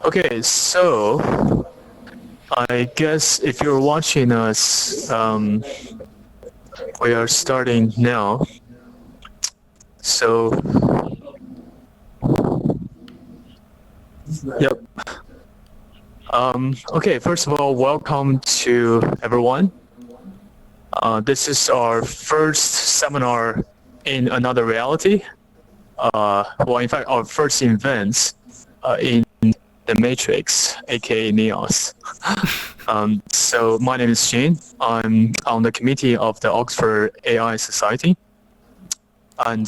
Okay, so I guess if you're watching us, we are starting now. So, yep. Okay, first of all, welcome to everyone. This is our first seminar in another reality. Well, in fact, our first event in the Matrix, aka Neos. So my name is Shane. I'm on the committee of the Oxford AI Society. And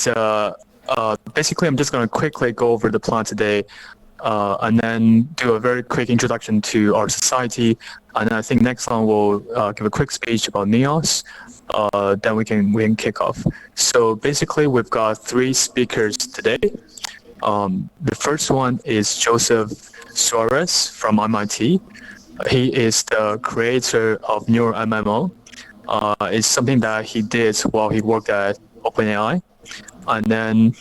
basically, I'm just going to quickly go over the plan today and then do a very quick introduction to our society. And I think next one we'll give a quick speech about Neos. Then we can kick off. So basically, we've got 3 speakers today. The first one is Joseph Suarez from MIT. He is the creator of Neural MMO. It's something that he did while he worked at OpenAI. And then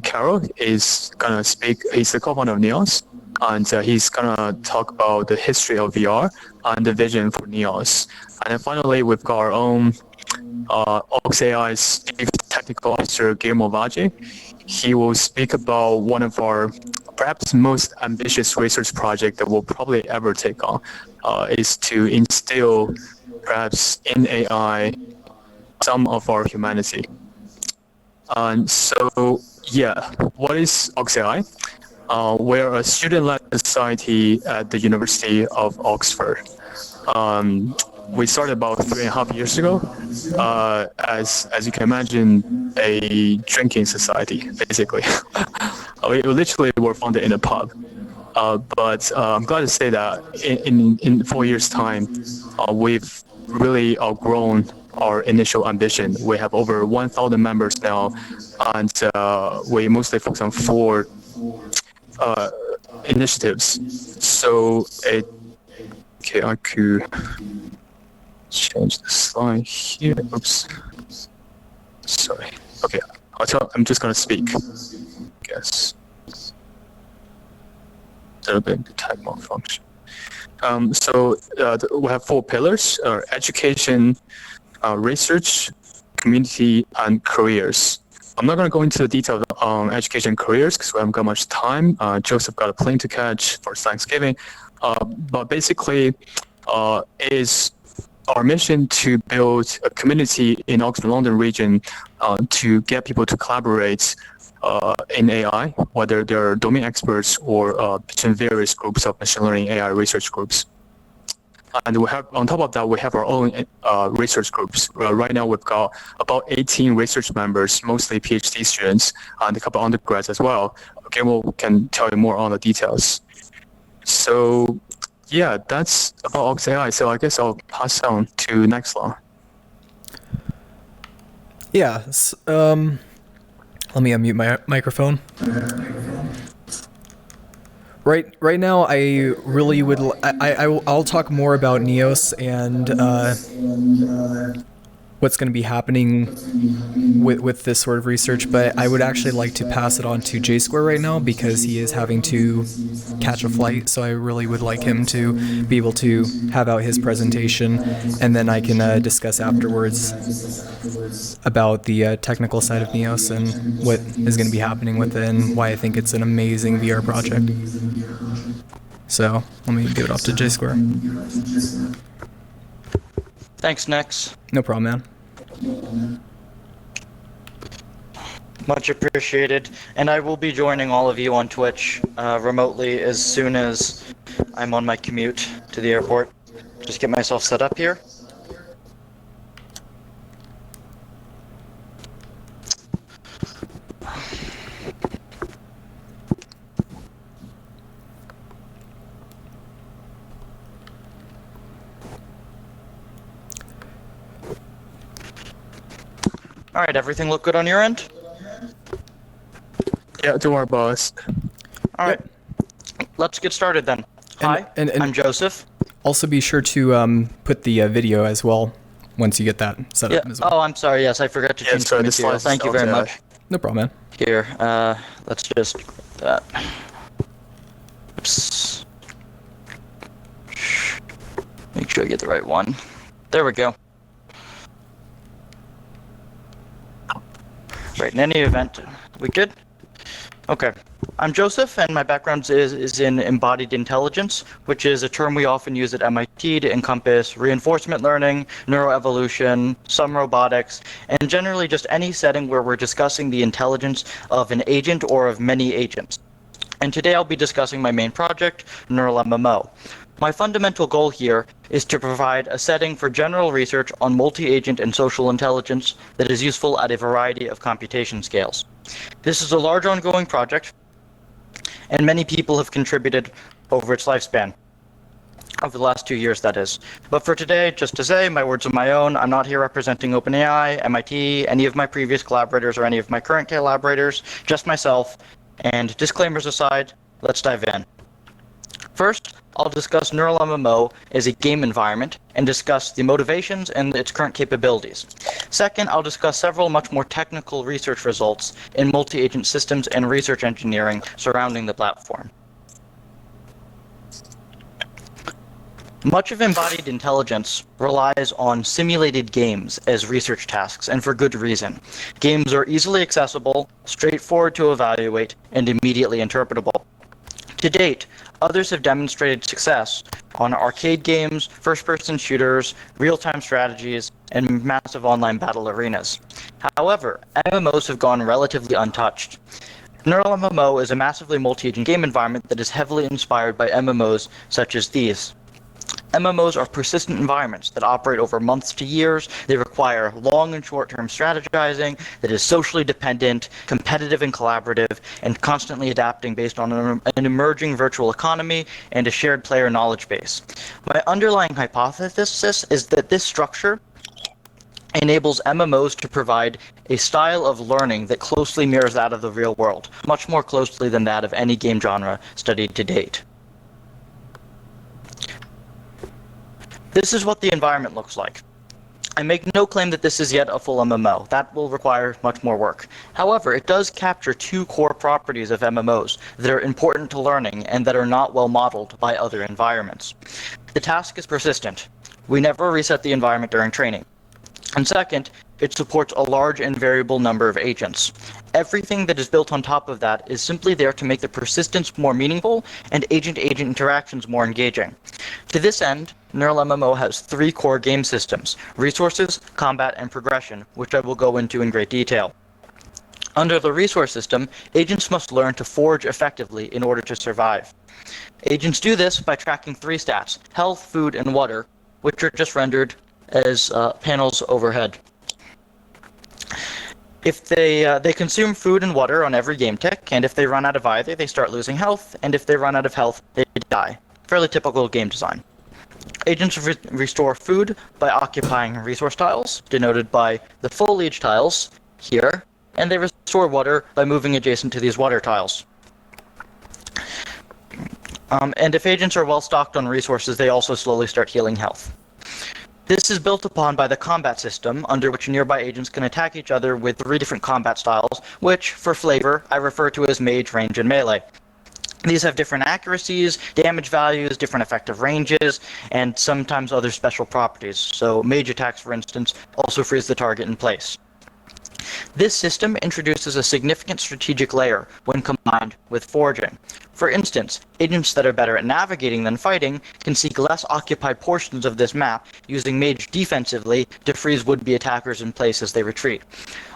Carol is going to speak. He's the co-founder of Neos. And he's going to talk about the history of VR and the vision for Neos. And then finally, we've got our own OxAI's Chief Technical Officer, Guillermo Valle. He will speak about one of our perhaps most ambitious research project that we'll probably ever take on, is to instill perhaps in AI some of our humanity. And so, yeah, what is OxAI? We're a student-led society at the University of Oxford. We started about 3.5 years ago, as you can imagine, a drinking society, basically. We literally were founded in a pub. But I'm glad to say that in 4 years' time, we've really outgrown our initial ambition. We have over 1,000 members now, and we mostly focus on 4 initiatives. So, okay, I could change the slide here. Oops. Sorry. Okay, I'm just going to speak. Guess. That'll be the type malfunction. So we have 4 pillars: education, research, community, and careers. I'm not going to go into the details on education and careers because we haven't got much time. Joseph got a plane to catch for Thanksgiving. But basically, is our mission to build a community in Oxford London region to get people to collaborate in AI, whether they're domain experts or between various groups of machine learning AI research groups. And we have, on top of that, we have our own research groups. Right now, we've got about 18 research members, mostly PhD students, and a couple of undergrads as well. Guillermo can tell you more on the details. So, yeah, that's about OxAI. So I guess I'll pass on to next one. Yeah. Let me unmute my microphone. Right now, I really would. I'll talk more about Neos and what's going to be happening with this sort of research, but I would actually like to pass it on to J Square right now because he is having to catch a flight. So I really would like him to be able to have out his presentation, and then I can discuss afterwards about the technical side of Neos and what is going to be happening with it and why I think it's an amazing VR project. So let me give it off to J Square. Thanks, Nex. No problem, man. Much appreciated. And I will be joining all of you on Twitch remotely as soon as I'm on my commute to the airport. Just get myself set up here. All right, everything look good on your end? Yeah, don't worry, boss. All right, let's get started then. Hi, I'm Joseph. Also be sure to put the video as well once you get that set up as well. Oh, I'm sorry. Yes, I forgot to change the material. Thank you very much. No problem, man. Here, let's just that. Oops. sure I get the right one. There we go. Right, in any event, we good? Okay. I'm Joseph, and my background is in embodied intelligence, which is a term we often use at MIT to encompass reinforcement learning, neuroevolution, some robotics, and generally just any setting where we're discussing the intelligence of an agent or of many agents. And today I'll be discussing my main project, Neural MMO. My fundamental goal here is to provide a setting for general research on multi-agent and social intelligence that is useful at a variety of computation scales. This is a large ongoing project, and many people have contributed over its lifespan. Over the last 2 years, that is. But for today, just to say, my words are my own. I'm not here representing OpenAI, MIT, any of my previous collaborators, or any of my current collaborators, just myself. And disclaimers aside, let's dive in. First, I'll discuss Neural MMO as a game environment and discuss the motivations and its current capabilities. Second, I'll discuss several much more technical research results in multi-agent systems and research engineering surrounding the platform. Much of embodied intelligence relies on simulated games as research tasks, and for good reason. Games are easily accessible, straightforward to evaluate, and immediately interpretable. To date, others have demonstrated success on arcade games, first-person shooters, real-time strategies, and massive online battle arenas. However, MMOs have gone relatively untouched. Neural MMO is a massively multi-agent game environment that is heavily inspired by MMOs such as these. MMOs are persistent environments that operate over months to years. They require long and short-term strategizing that is socially dependent, competitive and collaborative, and constantly adapting based on an emerging virtual economy and a shared player knowledge base. My underlying hypothesis is that this structure enables MMOs to provide a style of learning that closely mirrors that of the real world, much more closely than that of any game genre studied to date. This is what the environment looks like. I make no claim that this is yet a full MMO. That will require much more work. However, it does capture two core properties of MMOs that are important to learning and that are not well modeled by other environments. The task is persistent. We never reset the environment during training. And second, it supports a large and variable number of agents. Everything that is built on top of that is simply there to make the persistence more meaningful and agent-agent interactions more engaging. To this end, Neural MMO has three core game systems: resources, combat, and progression, which I will go into in great detail. Under the resource system, agents must learn to forage effectively in order to survive. Agents do this by tracking three stats: health, food, and water, which are just rendered as panels overhead. If they consume food and water on every game tick, and if they run out of either, they start losing health, and if they run out of health, they die. Fairly typical game design. Agents restore food by occupying resource tiles, denoted by the foliage tiles here, and they restore water by moving adjacent to these water tiles. And if agents are well stocked on resources, they also slowly start healing health. This is built upon by the combat system, under which nearby agents can attack each other with three different combat styles, which, for flavor, I refer to as mage, range, and melee. These have different accuracies, damage values, different effective ranges, and sometimes other special properties. So mage attacks, for instance, also freeze the target in place. This system introduces a significant strategic layer when combined with foraging. For instance, agents that are better at navigating than fighting can seek less occupied portions of this map, using mage defensively to freeze would-be attackers in place as they retreat.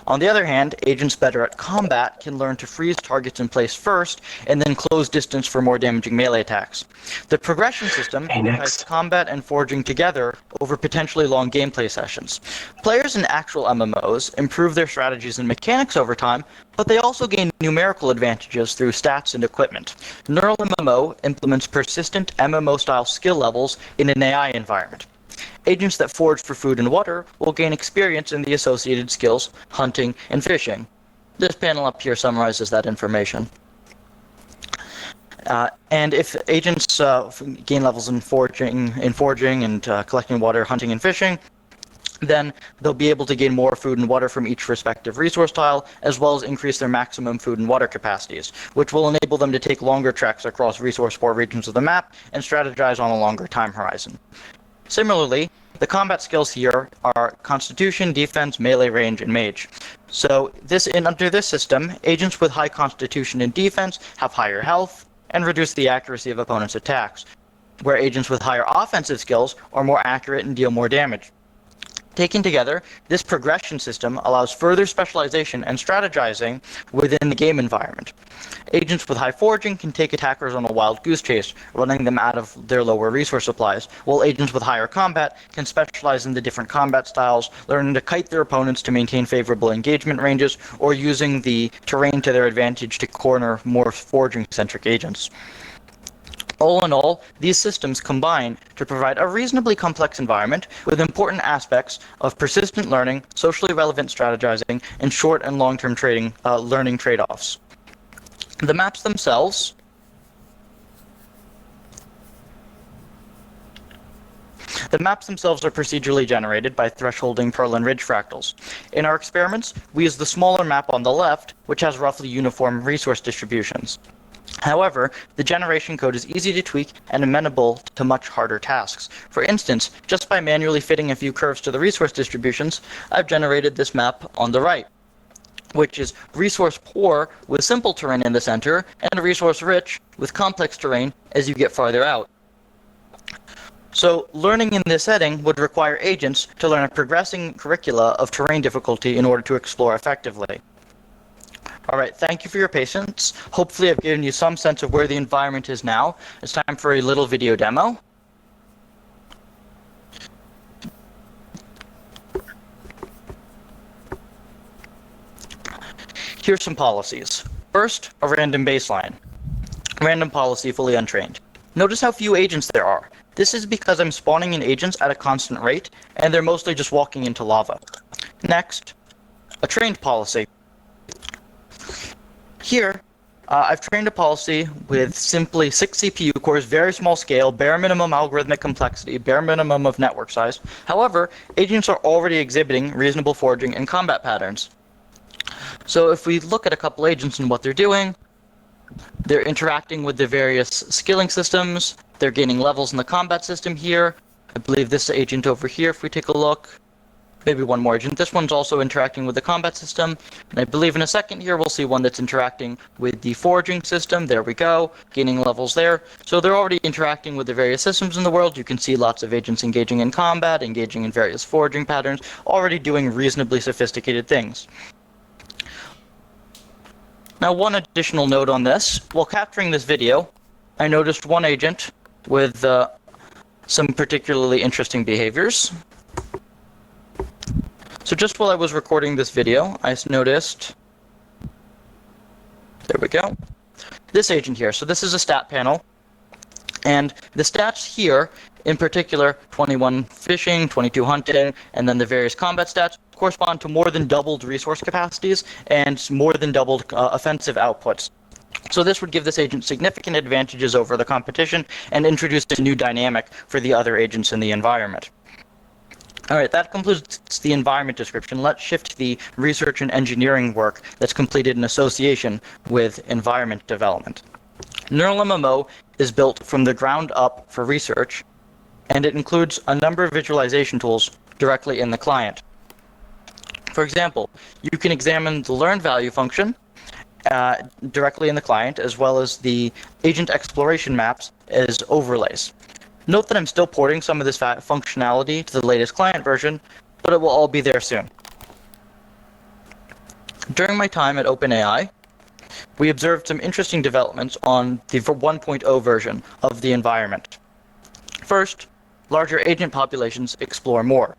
On the other hand, agents better at combat can learn to freeze targets in place first, and then close distance for more damaging melee attacks. The progression system ties combat and foraging together over potentially long gameplay sessions. Players in actual MMOs improve their strategies and mechanics over time, but they also gain numerical advantages through stats and equipment. Neural MMO implements persistent MMO-style skill levels in an AI environment. Agents that forage for food and water will gain experience in the associated skills, hunting, and fishing. This panel up here summarizes that information. And if agents gain levels in foraging and collecting water, hunting, and fishing, then they'll be able to gain more food and water from each respective resource tile, as well as increase their maximum food and water capacities, which will enable them to take longer treks across resource-poor regions of the map and strategize on a longer time horizon. Similarly, the combat skills here are Constitution, Defense, Melee, Range, and Mage. So under this system, agents with high Constitution and Defense have higher health and reduce the accuracy of opponents' attacks, where agents with higher offensive skills are more accurate and deal more damage. Taken together, this progression system allows further specialization and strategizing within the game environment. Agents with high foraging can take attackers on a wild goose chase, running them out of their lower resource supplies, while agents with higher combat can specialize in the different combat styles, learning to kite their opponents to maintain favorable engagement ranges, or using the terrain to their advantage to corner more foraging-centric agents. All in all, these systems combine to provide a reasonably complex environment with important aspects of persistent learning, socially relevant strategizing, and short and long-term learning trade-offs. The maps themselves are procedurally generated by thresholding Pearl and Ridge fractals. In our experiments, we use the smaller map on the left, which has roughly uniform resource distributions. However, the generation code is easy to tweak and amenable to much harder tasks. For instance, just by manually fitting a few curves to the resource distributions, I've generated this map on the right, which is resource poor with simple terrain in the center, and resource rich with complex terrain as you get farther out. So, learning in this setting would require agents to learn a progressing curricula of terrain difficulty in order to explore effectively. Alright, thank you for your patience. Hopefully I've given you some sense of where the environment is now. It's time for a little video demo. Here's some policies. First, a random baseline. Random policy fully untrained. Notice how few agents there are. This is because I'm spawning in agents at a constant rate, and they're mostly just walking into lava. Next, a trained policy. Here, I've trained a policy with simply 6 CPU cores, very small scale, bare minimum algorithmic complexity, bare minimum of network size. However, agents are already exhibiting reasonable foraging and combat patterns. So if we look at a couple agents and what they're doing, they're interacting with the various skilling systems, they're gaining levels in the combat system here. I believe this agent over here, if we take a look, maybe one more agent. This one's also interacting with the combat system. And I believe in a second here we'll see one that's interacting with the foraging system. There we go, gaining levels there. So they're already interacting with the various systems in the world. You can see lots of agents engaging in combat, engaging in various foraging patterns, already doing reasonably sophisticated things. Now, one additional note on this. While capturing this video, I noticed one agent with some particularly interesting behaviors. So just while I was recording this video, I noticed, there we go, this agent here. So this is a stat panel, and the stats here, in particular, 21 fishing, 22 hunting, and then the various combat stats, correspond to more than doubled resource capacities and more than doubled offensive outputs. So this would give this agent significant advantages over the competition and introduce a new dynamic for the other agents in the environment. Alright, that concludes the environment description. Let's shift to the research and engineering work that's completed in association with environment development. Neural MMO is built from the ground up for research, and it includes a number of visualization tools directly in the client. For example, you can examine the learn value function directly in the client, as well as the agent exploration maps as overlays. Note that I'm still porting some of this functionality to the latest client version, but it will all be there soon. During my time at OpenAI, we observed some interesting developments on the 1.0 version of the environment. First, larger agent populations explore more.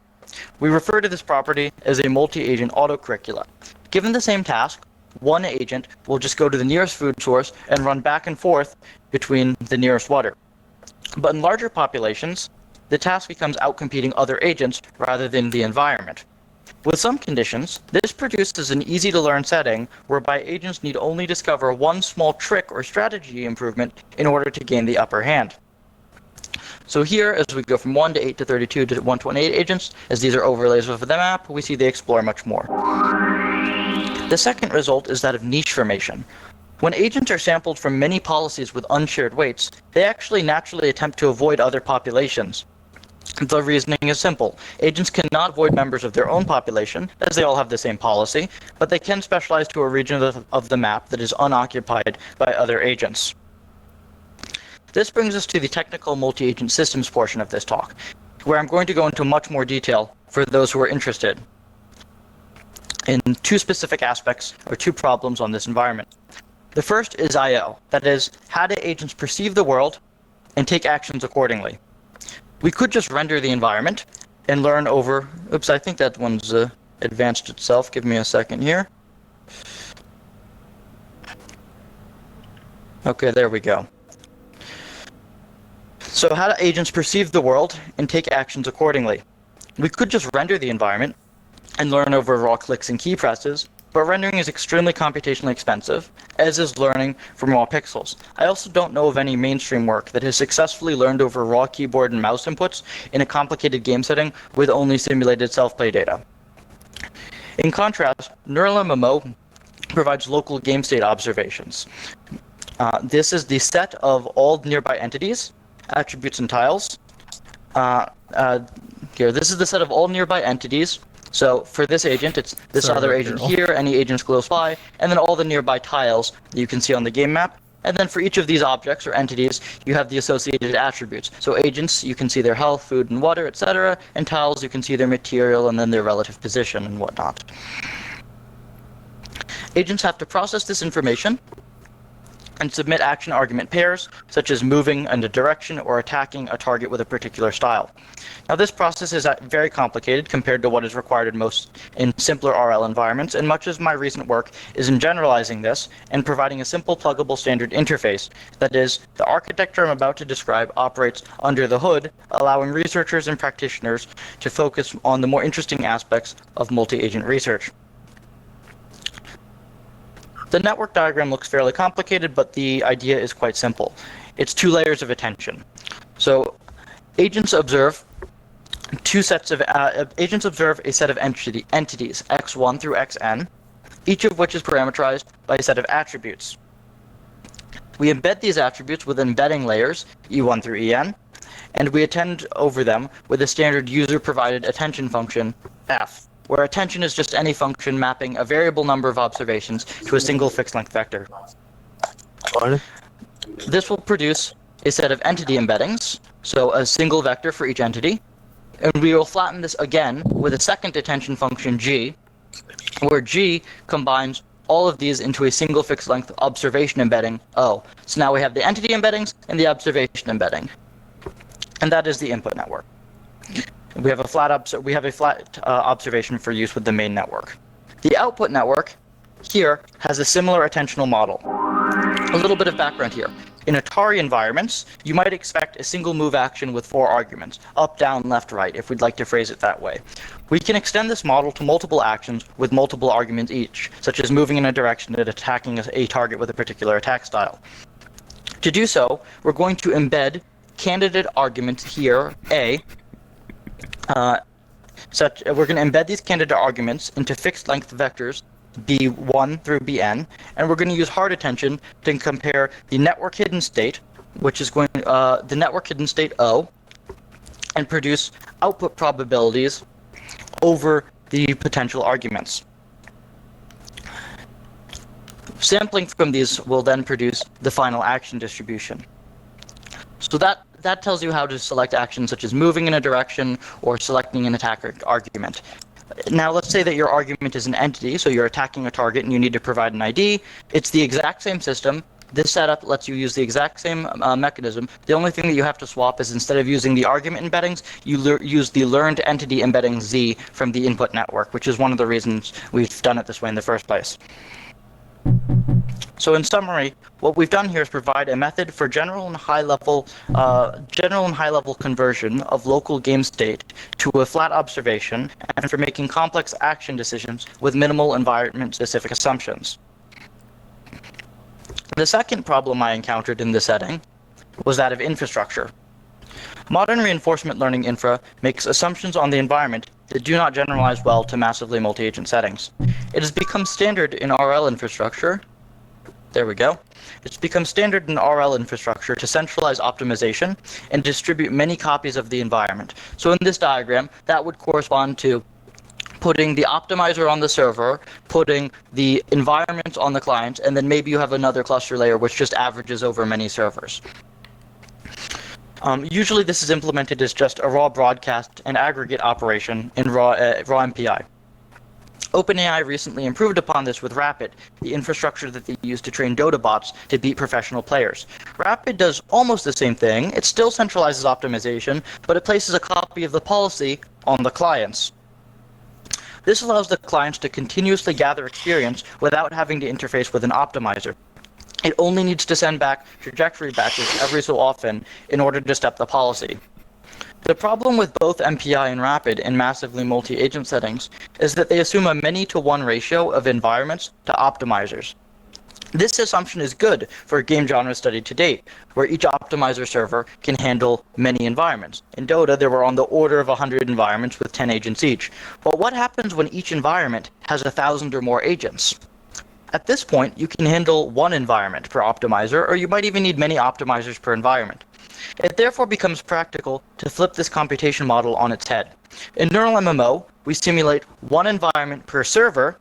We refer to this property as a multi-agent autocurricula. Given the same task, one agent will just go to the nearest food source and run back and forth between the nearest water. But in larger populations, the task becomes outcompeting other agents rather than the environment. With some conditions, this produces an easy-to-learn setting whereby agents need only discover one small trick or strategy improvement in order to gain the upper hand. So here, as we go from 1 to 8 to 32 to 128 agents, as these are overlays of the map, we see they explore much more. The second result is that of niche formation. When agents are sampled from many policies with unshared weights, they actually naturally attempt to avoid other populations. The reasoning is simple. Agents cannot avoid members of their own population, as they all have the same policy, but they can specialize to a region of the map that is unoccupied by other agents. This brings us to the technical multi-agent systems portion of this talk, where I'm going to go into much more detail for those who are interested in two specific aspects or two problems on this environment. The first is I/O, that is, how do agents perceive the world and take actions accordingly. We could just render the environment and learn over... Oops, I think that one's advanced itself. Give me a second here. Okay, there we go. So how do agents perceive the world and take actions accordingly? We could just render the environment and learn over raw clicks and key presses, but rendering is extremely computationally expensive, as is learning from raw pixels. I also don't know of any mainstream work that has successfully learned over raw keyboard and mouse inputs in a complicated game setting with only simulated self-play data. In contrast, Neural MMO provides local game state observations. This is the set of all nearby entities, attributes, and tiles. Here, this is the set of all nearby entities. So for this agent, it's this other agent here, any agents close by, and then all the nearby tiles that you can see on the game map. And then for each of these objects or entities, you have the associated attributes. So agents, you can see their health, food, and water, etc. And tiles, you can see their material and then their relative position and whatnot. Agents have to process this information and submit action argument pairs, such as moving in a direction or attacking a target with a particular style. Now this process is very complicated compared to what is required in simpler RL environments, and much of my recent work is in generalizing this and providing a simple pluggable standard interface. That is, the architecture I'm about to describe operates under the hood, allowing researchers and practitioners to focus on the more interesting aspects of multi-agent research. The network diagram looks fairly complicated, but the idea is quite simple. It's two layers of attention. So agents observe a set of entities, x1 through xn, each of which is parameterized by a set of attributes. We embed these attributes with embedding layers, e1 through en, and we attend over them with a standard user-provided attention function, f, where attention is just any function mapping a variable number of observations to a single fixed-length vector. This will produce a set of entity embeddings, so a single vector for each entity, and we will flatten this again with a second attention function g, where g combines all of these into a single fixed-length observation embedding O. So now we have the entity embeddings and the observation embedding, and that is the input network. We have a flat observation for use with the main network. The output network here has a similar attentional model. A little bit of background here. In Atari environments, you might expect a single move action with 4 arguments, up, down, left, right, if we'd like to phrase it that way. We can extend this model to multiple actions with multiple arguments each, such as moving in a direction and attacking a target with a particular attack style. To do so, we're going to embed candidate arguments here, A, we're going to embed these candidate arguments into fixed length vectors b1 through bn, and we're going to use hard attention to compare the network hidden state, which is going the network hidden state O, and produce output probabilities over the potential arguments. Sampling from these will then produce the final action distribution. So that tells you how to select actions such as moving in a direction or selecting an attack argument. Now let's say that your argument is an entity, so you're attacking a target and you need to provide an ID. It's the exact same system. This setup lets you use the exact same mechanism. The only thing that you have to swap is instead of using the argument embeddings, you use the learned entity embedding Z from the input network, which is one of the reasons we've done it this way in the first place. So in summary, what we've done here is provide a method for general and high-level conversion of local game state to a flat observation, and for making complex action decisions with minimal environment-specific assumptions. The second problem I encountered in this setting was that of infrastructure. Modern reinforcement learning infra makes assumptions on the environment that do not generalize well to massively multi-agent settings. It has become standard in RL infrastructure There we go. It's become standard in RL infrastructure to centralize optimization and distribute many copies of the environment. So in this diagram, that would correspond to putting the optimizer on the server, putting the environment on the client, and then maybe you have another cluster layer which just averages over many servers. Usually this is implemented as just a raw broadcast and aggregate operation in raw MPI. OpenAI recently improved upon this with Rapid, the infrastructure that they use to train Dota bots to beat professional players. Rapid does almost the same thing. It still centralizes optimization, but it places a copy of the policy on the clients. This allows the clients to continuously gather experience without having to interface with an optimizer. It only needs to send back trajectory batches every so often in order to step the policy. The problem with both MPI and Rapid in massively multi-agent settings is that they assume a many-to-one ratio of environments to optimizers. This assumption is good for a game genre study to date, where each optimizer server can handle many environments. In Dota, there were on the order of 100 environments with 10 agents each. But what happens when each environment has 1,000 or more agents? At this point, you can handle one environment per optimizer, or you might even need many optimizers per environment. It therefore becomes practical to flip this computation model on its head. In Neural MMO, we simulate one environment per server,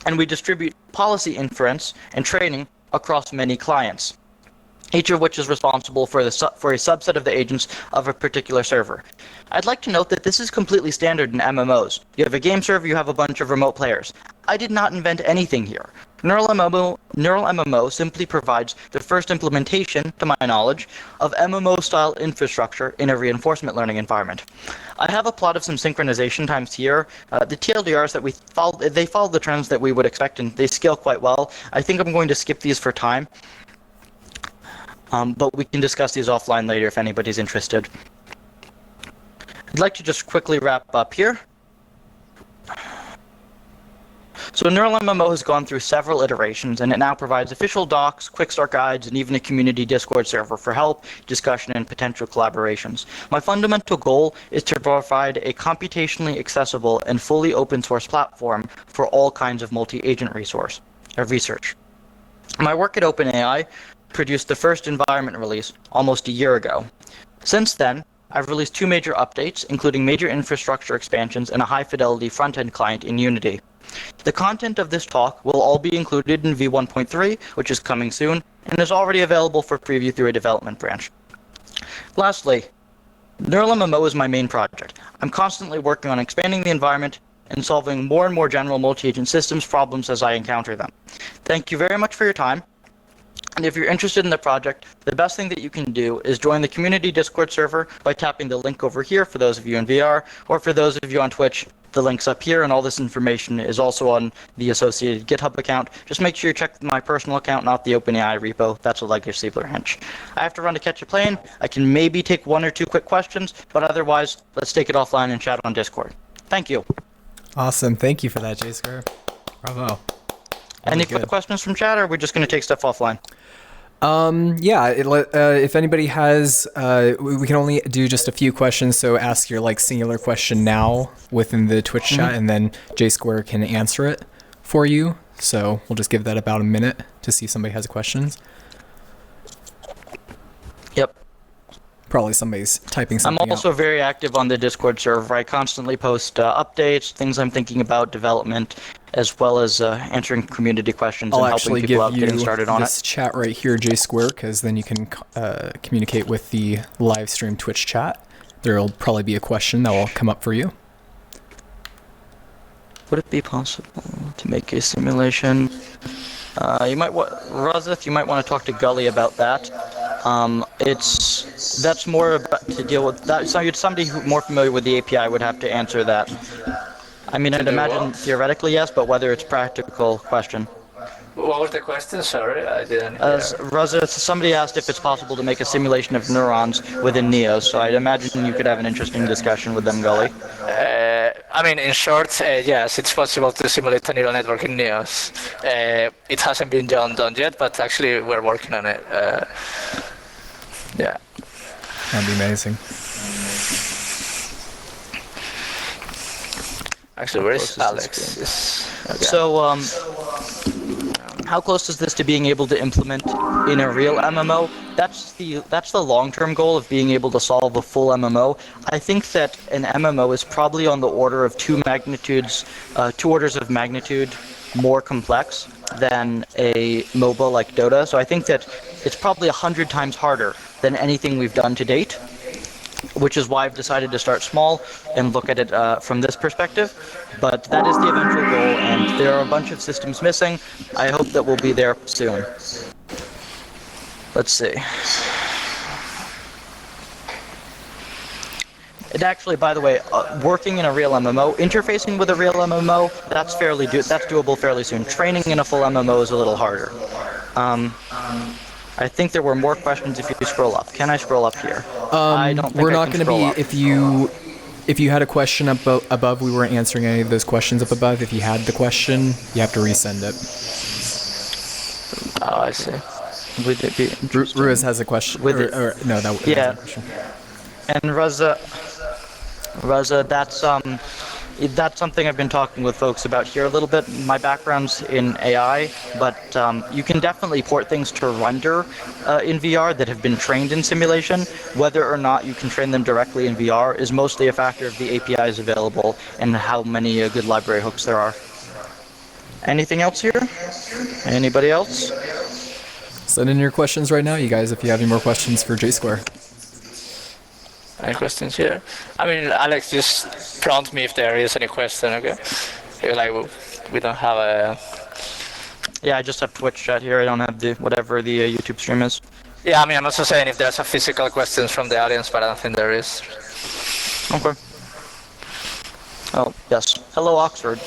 and we distribute policy inference and training across many clients, each of which is responsible for a subset of the agents of a particular server. I'd like to note that this is completely standard in MMOs. You have a game server, you have a bunch of remote players. I did not invent anything here. Neural MMO simply provides the first implementation, to my knowledge, of MMO-style infrastructure in a reinforcement learning environment. I have a plot of some synchronization times here. The TLDRs that they follow the trends that we would expect, and they scale quite well. I think I'm going to skip these for time. But we can discuss these offline later if anybody's interested. I'd like to just quickly wrap up here. So Neural MMO has gone through several iterations, and it now provides official docs, quick start guides, and even a community Discord server for help, discussion, and potential collaborations. My fundamental goal is to provide a computationally accessible and fully open source platform for all kinds of multi-agent research. My work at OpenAI produced the first environment release almost a year ago. Since then, I've released 2 major updates, including major infrastructure expansions and a high-fidelity front-end client in Unity. The content of this talk will all be included in V1.3, which is coming soon, and is already available for preview through a development branch. Lastly, Neural MMO is my main project. I'm constantly working on expanding the environment and solving more and more general multi-agent systems problems as I encounter them. Thank you very much for your time. And if you're interested in the project, the best thing that you can do is join the community Discord server by tapping the link over here for those of you in VR, or for those of you on Twitch, the link's up here, and all this information is also on the associated GitHub account. Just make sure you check my personal account, not the OpenAI repo. That's a legacy branch. I have to run to catch a plane. I can maybe take 1 or 2 quick questions, but otherwise, let's take it offline and chat on Discord. Thank you. Awesome. Thank you for that, J-Square. Bravo. Any quick questions from chat, or are we just going to take stuff offline? If anybody has, we can only do just a few questions, so ask your singular question now within the Twitch chat, and then J-Square can answer it for you. So we'll just give that about a minute to see if somebody has questions. Yep. Probably somebody's typing something I'm also out. very active on the Discord server. I constantly post updates, things I'm thinking about, development, as well as answering community questions and helping people out getting started on it. I'll actually give you this chat right here, J-Square, because then you can communicate with the live stream Twitch chat. There'll probably be a question that will come up for you. Would it be possible to make a simulation? Razith, you might want to talk to Gully about that. That's more about to deal with that. Somebody who more familiar with the API would have to answer that. I mean, I'd imagine theoretically yes, but whether it's practical question. What was the question? Sorry, I didn't hear. Razith, somebody asked if it's possible to make a simulation of neurons within Neos, so I'd imagine you could have an interesting discussion with them, Gully. I mean, in short, yes, it's possible to simulate a neural network in Neos. It hasn't been done yet, but actually we're working on it. Yeah. That'd be amazing. Actually, where is Alex? Okay. So, How close is this to being able to implement in a real MMO? That's the long-term goal of being able to solve a full MMO. I think that an MMO is probably on the order of two orders of magnitude more complex than a MOBA like Dota. So I think that it's probably 100 times harder than anything we've done to date, which is why I've decided to start small and look at it from this perspective. But that is the eventual goal, and there are a bunch of systems missing. I hope that we'll be there soon. Let's see. It actually, by the way, working in a real MMO, interfacing with a real MMO, that's doable fairly soon. Training in a full MMO is a little harder. I think there were more questions if you scroll up. Can I scroll up here? I don't think we're I not can going to be scroll up. if you had a question above, we weren't answering any of those questions up above. If you had the question, you have to resend it. Oh, I see. Would it be Ruiz has a question. No, that was Yeah. a question. And Raza, that's something I've been talking with folks about here a little bit. My background's in AI, but you can definitely port things to render in VR that have been trained in simulation. Whether or not you can train them directly in VR is mostly a factor of the APIs available and how many good library hooks there are. Anything else here? Anybody else? Send in your questions right now, you guys, if you have any more questions for J Square. Any questions here? I mean, Alex, just prompt me if there is any question, okay? You're like, we don't have a... Yeah, I just have Twitch chat here. I don't have whatever the YouTube stream is. Yeah, I mean, I'm also saying if there's a physical questions from the audience, but I don't think there is. Okay. Oh, yes. Hello, Oxford.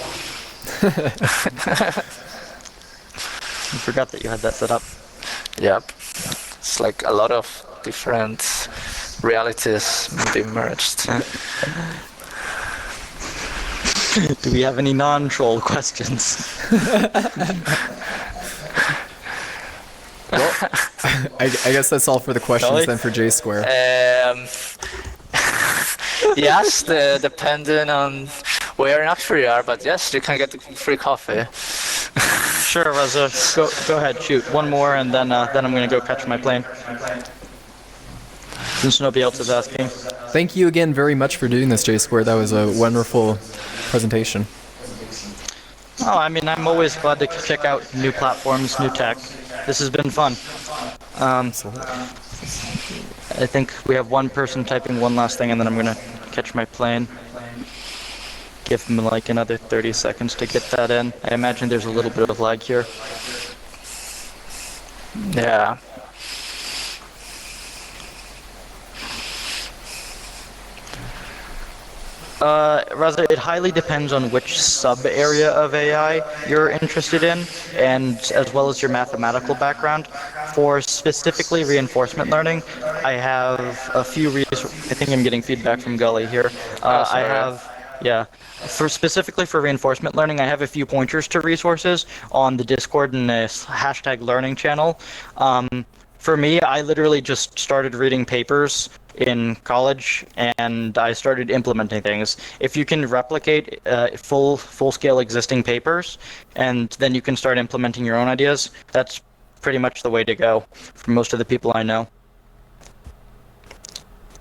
I forgot that you had that set up. Yep. It's like a lot of different realities being merged. Do we have any non-troll questions? Well, I guess that's all for the questions then for J Square. Yes, depending on where in Oxford you are, but yes, you can get free coffee. Sure, Reza. Go ahead, shoot. One more, and then I'm gonna go catch my plane. Since nobody else is asking. Thank you again very much for doing this, J Square. That was a wonderful presentation. Oh, I mean, I'm always glad to check out new platforms, new tech. This has been fun. I think we have one person typing one last thing, and then I'm gonna catch my plane. Give him like another 30 seconds to get that in. I imagine there's a little bit of lag here. Yeah. Raza, it highly depends on which sub-area of AI you're interested in, and as well as your mathematical background. For specifically reinforcement learning, I have a few I think I'm getting feedback from Gully here. Specifically for reinforcement learning, I have a few pointers to resources on the Discord and the #learning channel. For me, I literally just started reading papers in college, and I started implementing things. If you can replicate full-scale existing papers, and then you can start implementing your own ideas, that's pretty much the way to go for most of the people I know.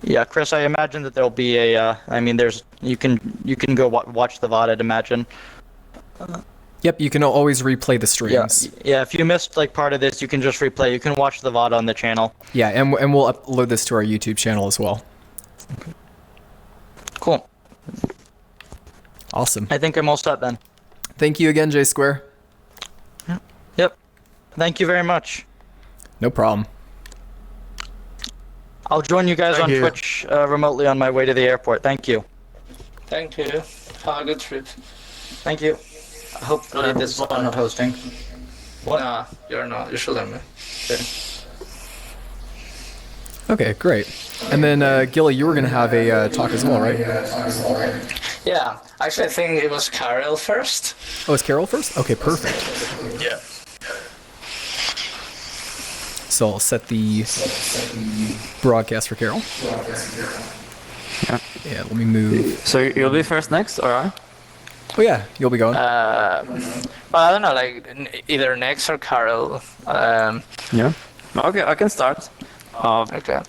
Yeah, Chris, I imagine that there'll be a. You can go watch the VOD, I'd imagine. Yep, you can always replay the streams. Yeah. If you missed like part of this, you can just replay. You can watch the VOD on the channel. Yeah, and we'll upload this to our YouTube channel as well. Okay. Cool. Awesome. I think I'm all set then. Thank you again, J Square. Yep. Thank you very much. No problem. I'll join you guys on Twitch remotely on my way to the airport. Thank you. Thank you. Have a good trip. Thank you. Hopefully this is not hosting. What? Nah, you're not. You shouldn't be. Okay, great. And then, Gilly, you were going to have a talk as well, right? Yeah. Actually, I think it was Carol first. Oh, it's Carol first? Okay, perfect. Yeah. So I'll set the broadcast for Carol. Yeah, let me move. So you'll be first next, alright? Oh yeah, you'll be going. Well, I don't know, like either Nex or Carol. Yeah. Okay, I can start. Okay.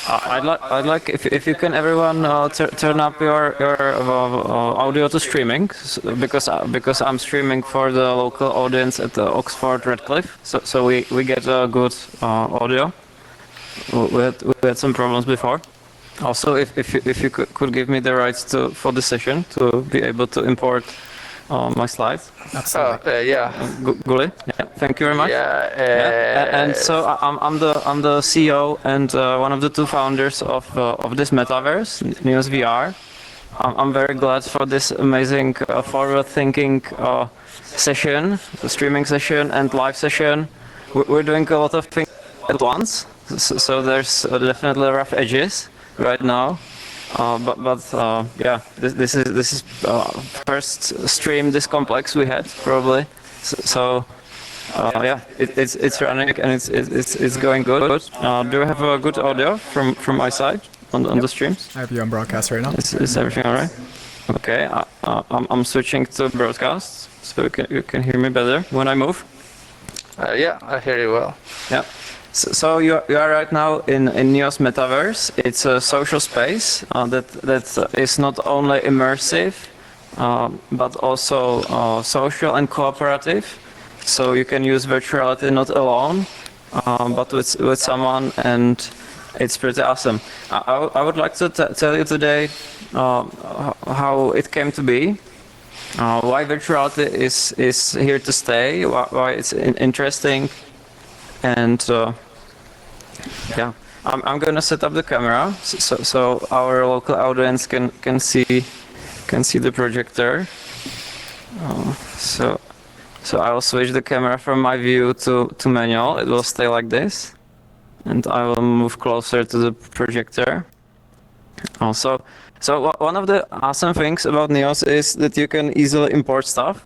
I'd like if you can everyone turn up your audio to streaming because I'm streaming for the local audience at the Oxford Redcliffe, so we get a good audio. We had some problems before. Also, if you could give me the rights for the session to be able to import my slides. Absolutely. Yeah. Guli, yeah, thank you very much. Yeah. And so I'm the CEO and one of the two founders of this metaverse, Neos VR. I'm very glad for this amazing forward-thinking session, the streaming session and live session. We're doing a lot of things at once, so there's definitely rough edges right now. But yeah, this is first stream this complex we had probably. So yeah, it's running and it's going good. Do you have a good audio from my side on the streams? I have you on broadcast right now. Is everything all right? Okay, I'm switching to broadcast, so you can hear me better when I move. Yeah, I hear you well. Yeah. So you are right now in Neos Metaverse. It's a social space that is not only immersive, but also social and cooperative. So you can use virtuality not alone, but with someone, and it's pretty awesome. I would like to tell you today how it came to be, why virtuality is here to stay, why it's interesting. And yeah, I'm gonna set up the camera so our local audience can see the projector. So I will switch the camera from my view to manual. It will stay like this, and I will move closer to the projector. Also, so one of the awesome things about Neos is that you can easily import stuff.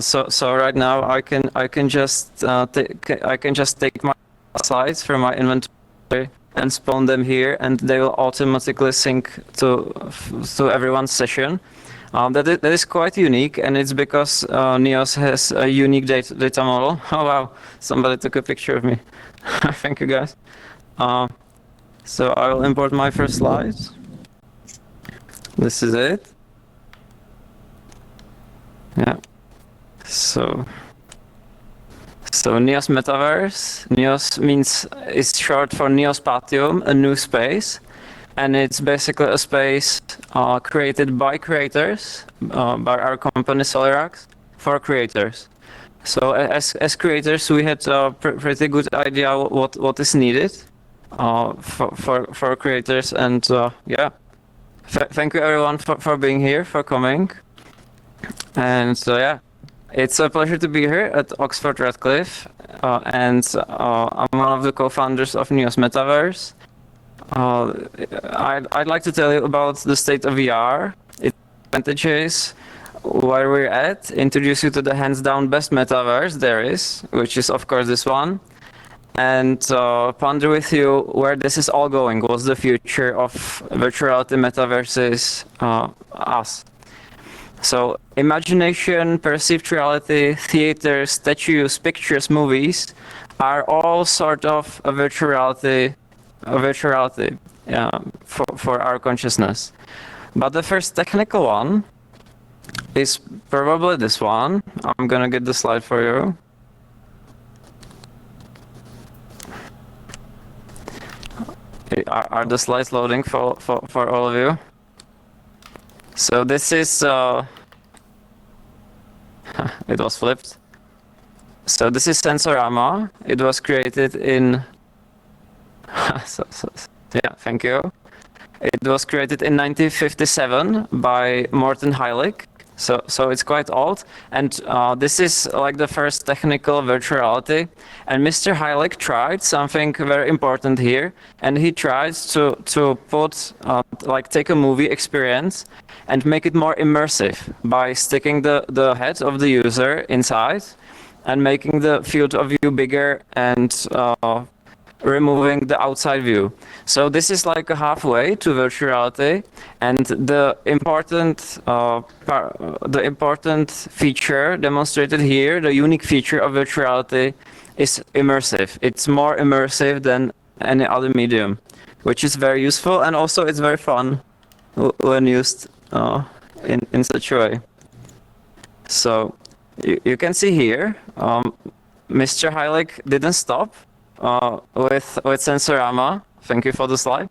So right now I can just take my slides from my inventory and spawn them here, and they will automatically sync to everyone's session. That is quite unique, and it's because Neos has a unique data model. Oh wow, somebody took a picture of me. Thank you guys. So I will import my first slides. This is it. Yeah. So Neos Metaverse. Neos is short for Neospatium, a new space, and it's basically a space created by creators, by our company Solirax, for creators. So as creators, we had a pretty good idea what is needed for creators, and yeah. Thank you everyone for being here, for coming, and so yeah. It's a pleasure to be here at Oxford Redcliffe, and I'm one of the co-founders of Neos Metaverse. I'd like to tell you about the state of VR, its advantages, where we're at, introduce you to the hands-down best metaverse there is, which is of course this one, and ponder with you where this is all going, what's the future of virtuality metaverses, us. So imagination, perceived reality, theater, statues, pictures, movies are all sort of a virtual reality for our consciousness. But the first technical one is probably this one. I'm gonna get the slide for you. Are the slides loading for all of you? So this is, it was flipped. So this is Sensorama. It was created in, yeah, thank you. It was created in 1957 by Morten Heilig. So it's quite old, and this is like the first technical virtual reality. And Mr. Heilig tried something very important here, and he tried to put like take a movie experience and make it more immersive by sticking the head of the user inside and making the field of view bigger and removing the outside view. So this is like a halfway to virtual reality, and the important feature demonstrated here, the unique feature of virtual reality, is immersive. It's more immersive than any other medium, which is very useful, and also it's very fun when used in such a way. So you can see here, Mr. Heilig didn't stop with Sensorama. Thank you for the slide.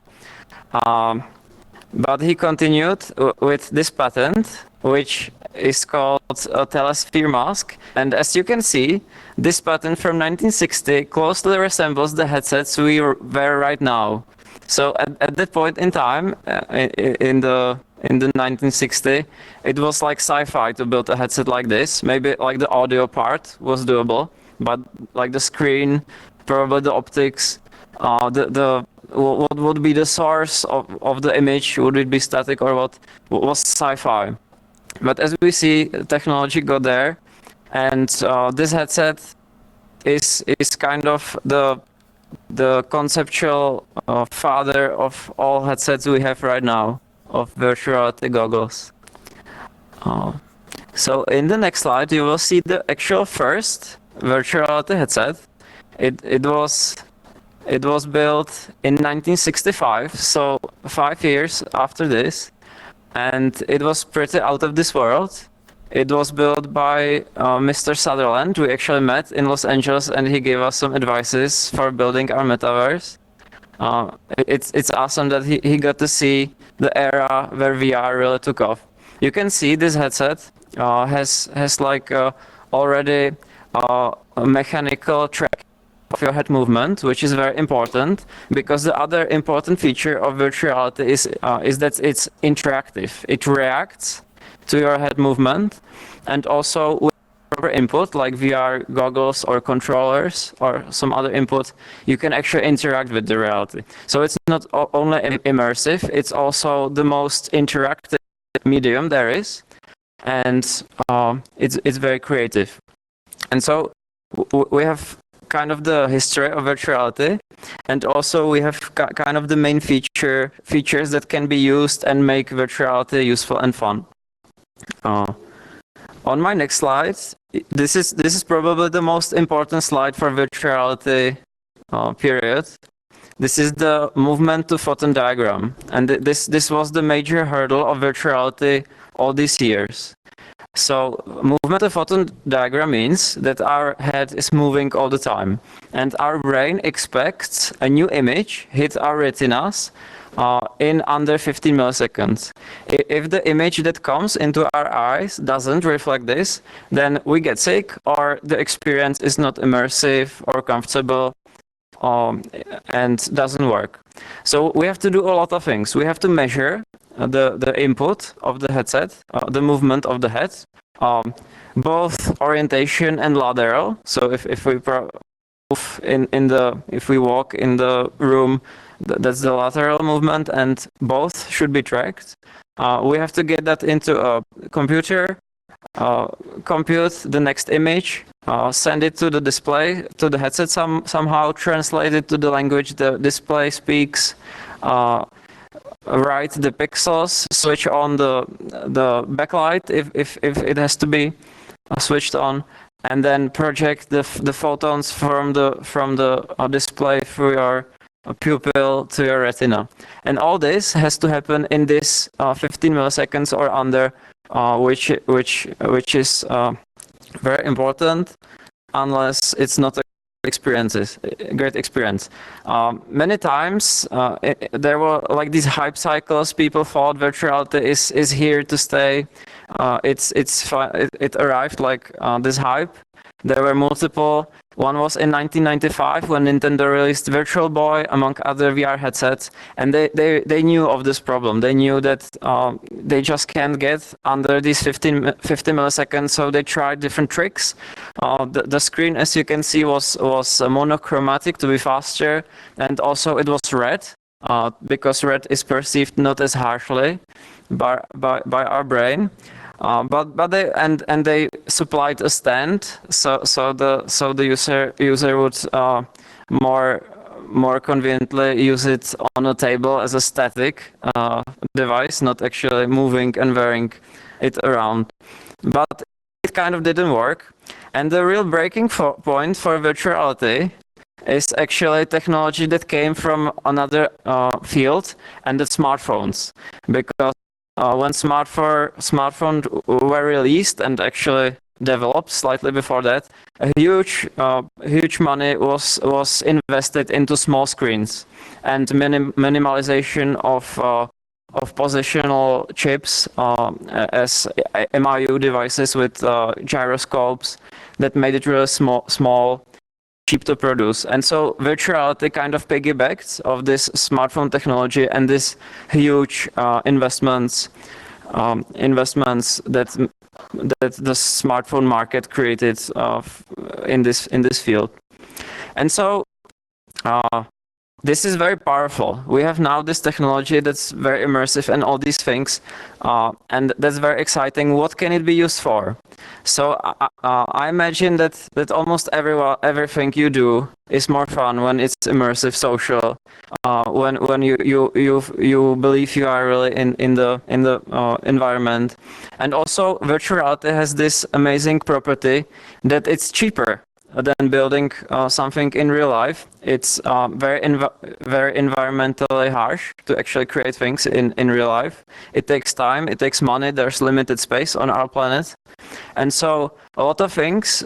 But he continued with this patent, which is called a telesphere mask. And as you can see, this patent from 1960 closely resembles the headsets we wear right now. So at that point in time, in the 1960, it was like sci-fi to build a headset like this. Maybe like the audio part was doable, but like the screen, probably the optics, what would be the source of the image? Would it be static or what? Was sci-fi. But as we see, technology got there, and this headset is kind of the conceptual father of all headsets we have right now, of virtual reality goggles. So in the next slide, you will see the actual first virtual reality headset. It was built in 1965, so 5 years after this, and it was pretty out of this world. It was built by Mr. Sutherland. We actually met in Los Angeles, and he gave us some advices for building our metaverse. It's awesome that he got to see the era where VR really took off. You can see this headset has like already a mechanical track of your head movement, which is very important, because the other important feature of virtual reality is that it's interactive. It reacts to your head movement, and also with proper input like VR goggles or controllers or some other input, you can actually interact with the reality. So it's not only immersive, it's also the most interactive medium there is, and it's very creative. And so we have kind of the history of virtual reality, and also we have kind of the main features that can be used and make virtual reality useful and fun. On my next slide, this is probably the most important slide for virtual reality period. This is the movement to photon diagram, and this was the major hurdle of virtual reality all these years. So movement to photon diagram means that our head is moving all the time, and our brain expects a new image hit our retinas in under 15 milliseconds. If the image that comes into our eyes doesn't reflect this, then we get sick, or the experience is not immersive or comfortable, and doesn't work. So we have to do a lot of things. We have to measure the input of the headset, the movement of the head, both orientation and lateral. So if we move if we walk in the room, that's the lateral movement, and both should be tracked. We have to get that into a computer, compute the next image, send it to the display, to the headset somehow, translate it to the language the display speaks, write the pixels, switch on the backlight if it has to be switched on, and then project the photons from the display through your pupil to your retina. And all this has to happen in this 15 milliseconds or under, which is very important, unless it's not a great experience. Many times there were like these hype cycles. People thought virtual reality is here to stay. It arrived like this hype. There were multiple. One was in 1995 when Nintendo released Virtual Boy, among other VR headsets, and they knew of this problem. They knew that they just can't get under these 50 milliseconds, so they tried different tricks. The screen, as you can see, was monochromatic to be faster, and also it was red, because red is perceived not as harshly by our brain. But they supplied a stand, so the user would more conveniently use it on a table as a static device, not actually moving and wearing it around. But it kind of didn't work. And the real breaking point for virtual reality is actually technology that came from another field, and that's smartphones. Because when smartphones were released and actually developed slightly before that, a huge money was invested into small screens and minimalization of positional chips as MIU devices with gyroscopes that made it really small, cheap to produce. And so virtual reality kind of piggybacked of this smartphone technology and this huge investments that the smartphone market created in this field. And so this is very powerful. We have now this technology that's very immersive and all these things, and that's very exciting. What can it be used for? So I imagine that almost everything you do is more fun when it's immersive, social, when you believe you are really in the environment, and also virtual reality has this amazing property that it's cheaper than building something in real life. It's very environmentally harsh to actually create things in real life. It takes time, it takes money, there's limited space on our planet. And so a lot of things,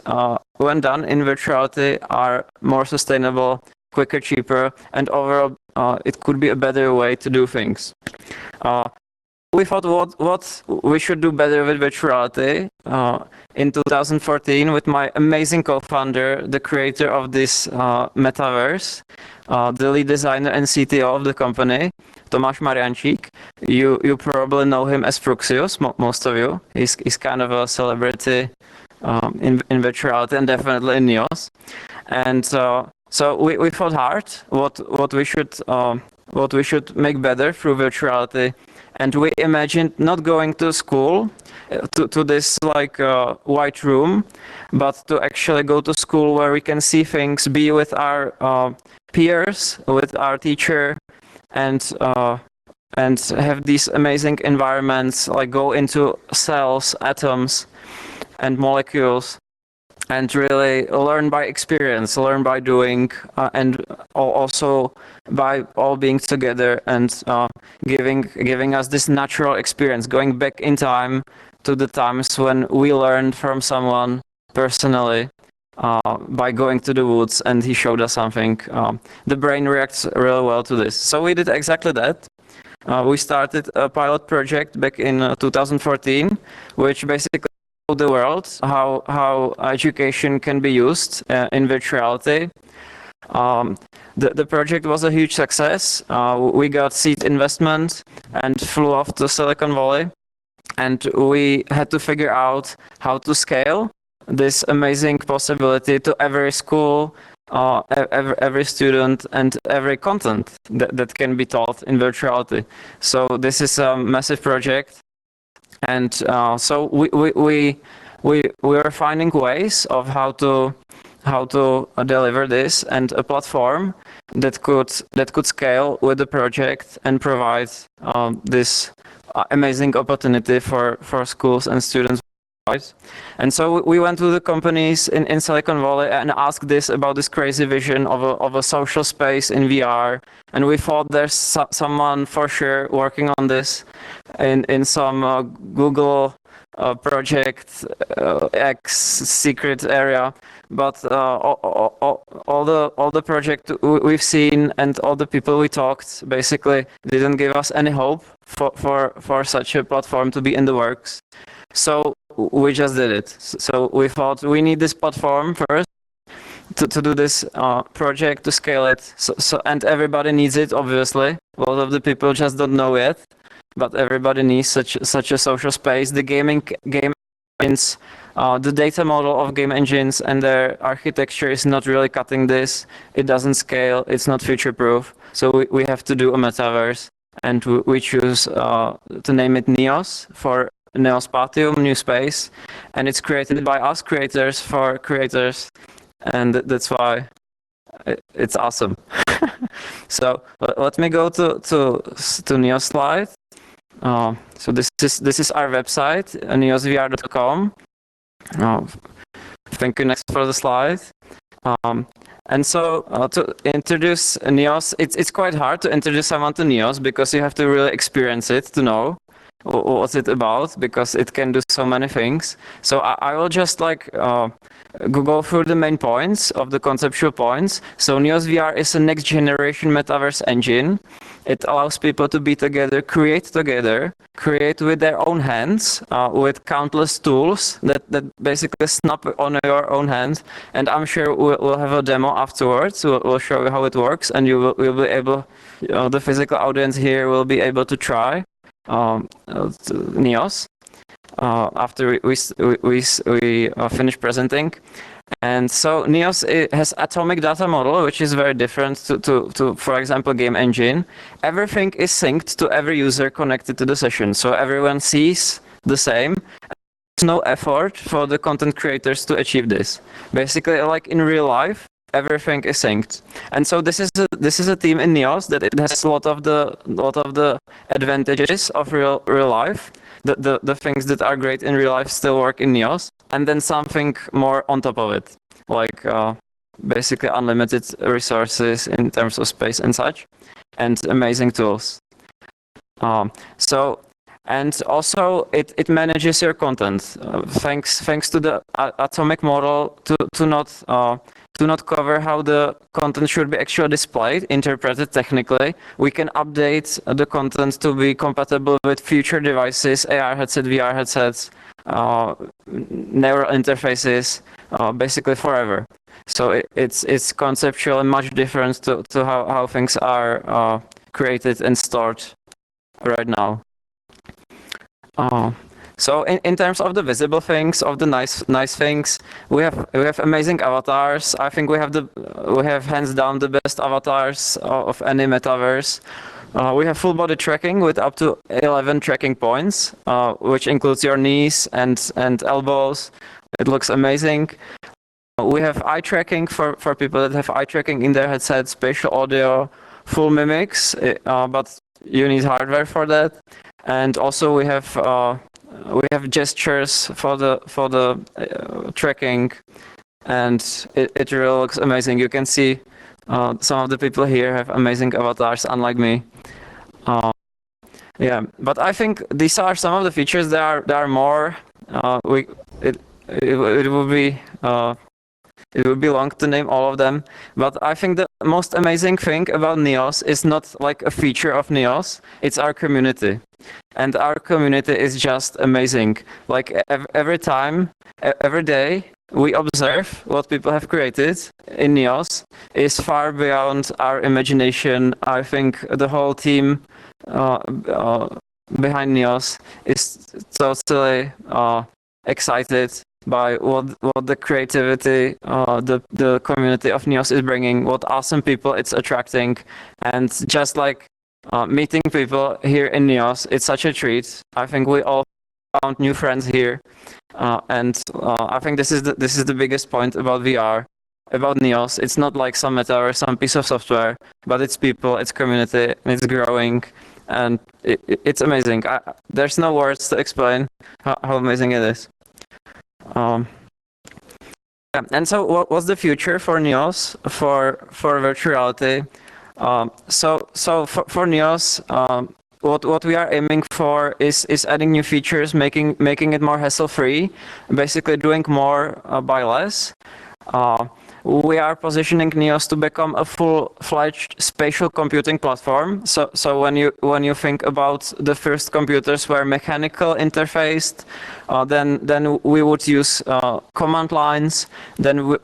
when done in virtual reality, are more sustainable, quicker, cheaper, and overall it could be a better way to do things. We thought what we should do better with virtual reality in 2014 with my amazing co-founder, the creator of this metaverse, the lead designer and CTO of the company, Tomáš Mariančík. You probably know him as Fruxius, most of you. He's kind of a celebrity in virtual reality and definitely in Neos. And so we thought hard what we should make better through virtual reality. And we imagined not going to school, to this like white room, but to actually go to school where we can see things, be with our peers, with our teacher, and have these amazing environments, like go into cells, atoms, and molecules, and really learn by experience, learn by doing, and also by all being together and giving us this natural experience, going back in time to the times when we learned from someone personally by going to the woods and he showed us something. The brain reacts really well to this. So we did exactly that. We started a pilot project back in 2014, which basically the world how education can be used in virtual reality. The project was a huge success. We got seed investment and flew off to Silicon Valley, and we had to figure out how to scale this amazing possibility to every school, every student, and every content that can be taught in virtual reality. So this is a massive project. And so we were finding ways of how to deliver this, and a platform that could scale with the project and provide this amazing opportunity for schools and students. And so we went to the companies in Silicon Valley and asked this about this crazy vision of a social space in VR. And we thought there's someone for sure working on this in some Google project X secret area. But all the project we've seen and all the people we talked basically didn't give us any hope for such a platform to be in the works. So we just did it. So we thought we need this platform first to do this project, to scale it. So and everybody needs it, obviously. A lot of the people just don't know yet, but everybody needs such a social space. The game engines, the data model of game engines and their architecture is not really cutting this. It doesn't scale. It's not future-proof. So we have to do a metaverse, and we choose to name it Neos for Neospatium, new space, and it's created by us creators for creators, and that's why it's awesome. So let me go to Neos slide. So this is our website, neosvr.com. Thank you. Next for the slide. And so to introduce Neos, it's quite hard to introduce someone to Neos because you have to really experience it to know what's it about, because it can do so many things. So I will just like go through the main points of the conceptual points. So Neos VR is a next generation metaverse engine. It allows people to be together, create with their own hands, with countless tools that basically snap on your own hand. And I'm sure we'll have a demo afterwards. We'll show you how it works, and you'll be able, the physical audience here will be able to try Neos after we finish presenting. And so Neos has atomic data model, which is very different to for example, game engine. Everything is synced to every user connected to the session, so everyone sees the same. There's no effort for the content creators to achieve this. Basically, like in real life, everything is synced. And so this is a team in Neos that it has a lot of the advantages of real life. The things that are great in real life still work in Neos, and then something more on top of it, like basically unlimited resources in terms of space and such, and amazing tools. And also it manages your content, thanks to the atomic model to not cover how the content should be actually displayed, interpreted technically. We can update the content to be compatible with future devices, AR headset, VR headsets, neural interfaces, basically forever. So it's conceptually much different to how things are created and stored right now. So in terms of the visible things, of the nice things, we have amazing avatars. I think we have hands down the best avatars of any metaverse. We have full body tracking with up to 11 tracking points, which includes your knees and elbows. It looks amazing. We have eye tracking for people that have eye tracking in their headset, spatial audio, full mimics, but you need hardware for that. And also we have gestures for the tracking, and it really looks amazing. You can see some of the people here have amazing avatars, unlike me. Yeah, but I think these are some of the features. There are more. It would be long to name all of them, but I think the most amazing thing about Neos is not like a feature of Neos, it's our community. And our community is just amazing. Like every day, we observe what people have created in Neos is far beyond our imagination. I think the whole team behind Neos is totally excited by what the creativity, the community of Neos is bringing, what awesome people it's attracting, and just like meeting people here in Neos, it's such a treat. I think we all found new friends here, and I think this is the biggest point about VR, about Neos. It's not like some metaverse, some piece of software, but it's people, it's community, it's growing, and it's amazing. There's no words to explain how amazing it is. And so what's the future for Neos for virtual reality? So for Neos, what we are aiming for is adding new features, making it more hassle-free, basically doing more by less. We are positioning Neos to become a full-fledged spatial computing platform. So when you think about the first computers were mechanical interfaced, then we would use command lines. Then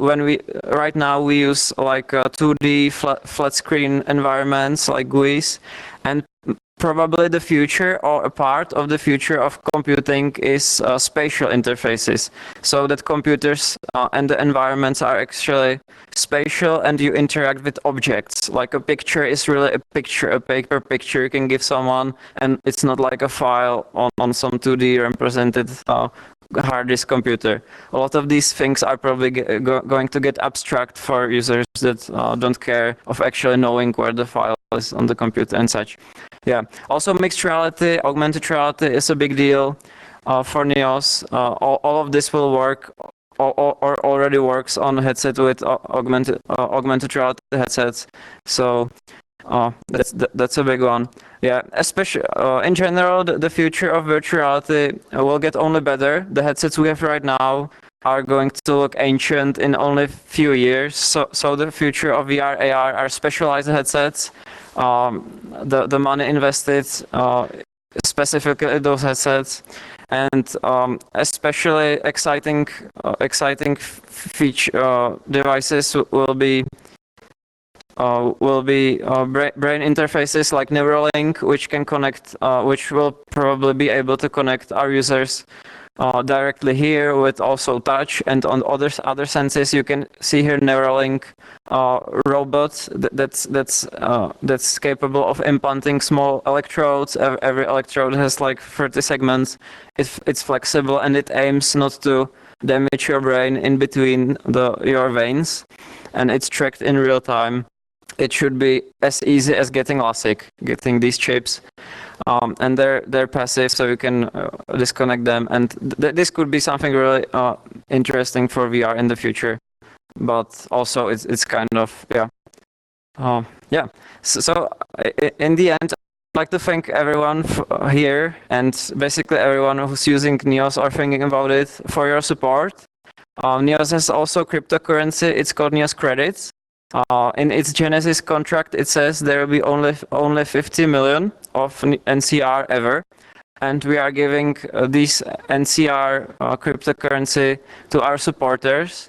right now we use like 2D flat screen environments like GUIs, and probably the future, or a part of the future of computing, is spatial interfaces, so that computers and the environments are actually spatial and you interact with objects. Like a picture is really a picture, a paper picture you can give someone, and it's not like a file on some 2D represented hard disk computer. A lot of these things are probably going to get abstract for users that don't care of actually knowing where the file is on the computer and such. Yeah. Also, mixed reality, augmented reality is a big deal for Neos. All of this will work or already works on a headset with augmented reality headsets. So that's a big one. Yeah, especially in general, the future of virtual reality will get only better. The headsets we have right now are going to look ancient in only a few years. So the future of VR, AR are specialized headsets. The money invested specifically in those headsets, and especially exciting feature devices will be brain interfaces like Neuralink, which can connect, which will probably be able to connect our users directly here with also touch, and on other senses. You can see here Neuralink robot that's capable of implanting small electrodes. Every electrode has like 30 segments. It's flexible and it aims not to damage your brain in between your veins, and it's tracked in real time. It should be as easy as getting LASIK, getting these chips, and they're passive, so you can disconnect them. And this could be something really interesting for VR in the future. But also, it's kind of yeah. So in the end, I'd like to thank everyone here and basically everyone who's using Neos or thinking about it for your support. Neos has also cryptocurrency. It's called Neos Credits. In its Genesis contract, it says there will be only 50 million of NCR ever, and we are giving this NCR cryptocurrency to our supporters.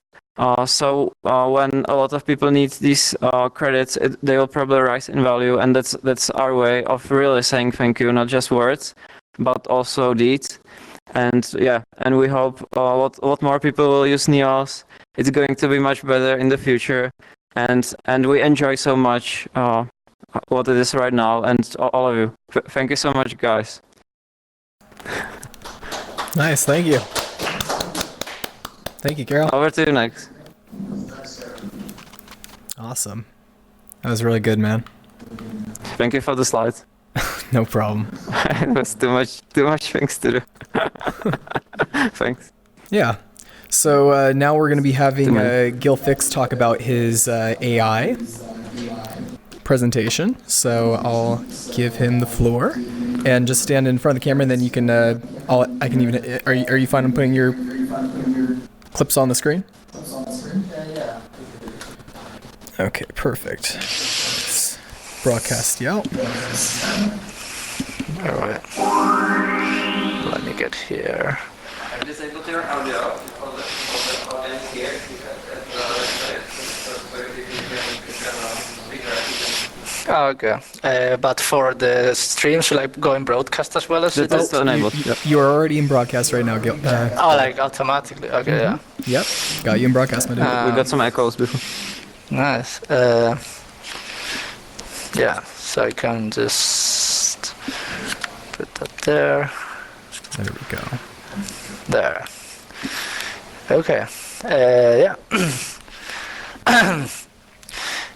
So when a lot of people need these credits, they will probably rise in value, and that's our way of really saying thank you, not just words, but also deeds. And yeah, and we hope a lot more people will use Neos. It's going to be much better in the future. And we enjoy so much what it is right now, and all of you. Thank you so much, guys. Nice, thank you. Thank you, Carol. Over to you next. Awesome. That was really good, man. Thank you for the slides. No problem. It was too much things to do. Thanks. Yeah. So now we're going to be having Gil Fix talk about his AI presentation. So I'll give him the floor and just stand in front of the camera, and then you can. I can even. Are you fine on putting your clips on the screen? Okay, perfect. Let's broadcast you out. All right. Let me get here. I've disabled your audio for the audience here. Okay. But for the stream, should I go in broadcast as well as it? That's enabled. You are already in broadcast right now, Gil. Like automatically. Okay, yeah. Yep, got you in broadcast, my dude. We got some echoes before. Nice. Yeah, so I can just put that there. There we go. There. Okay. Yeah.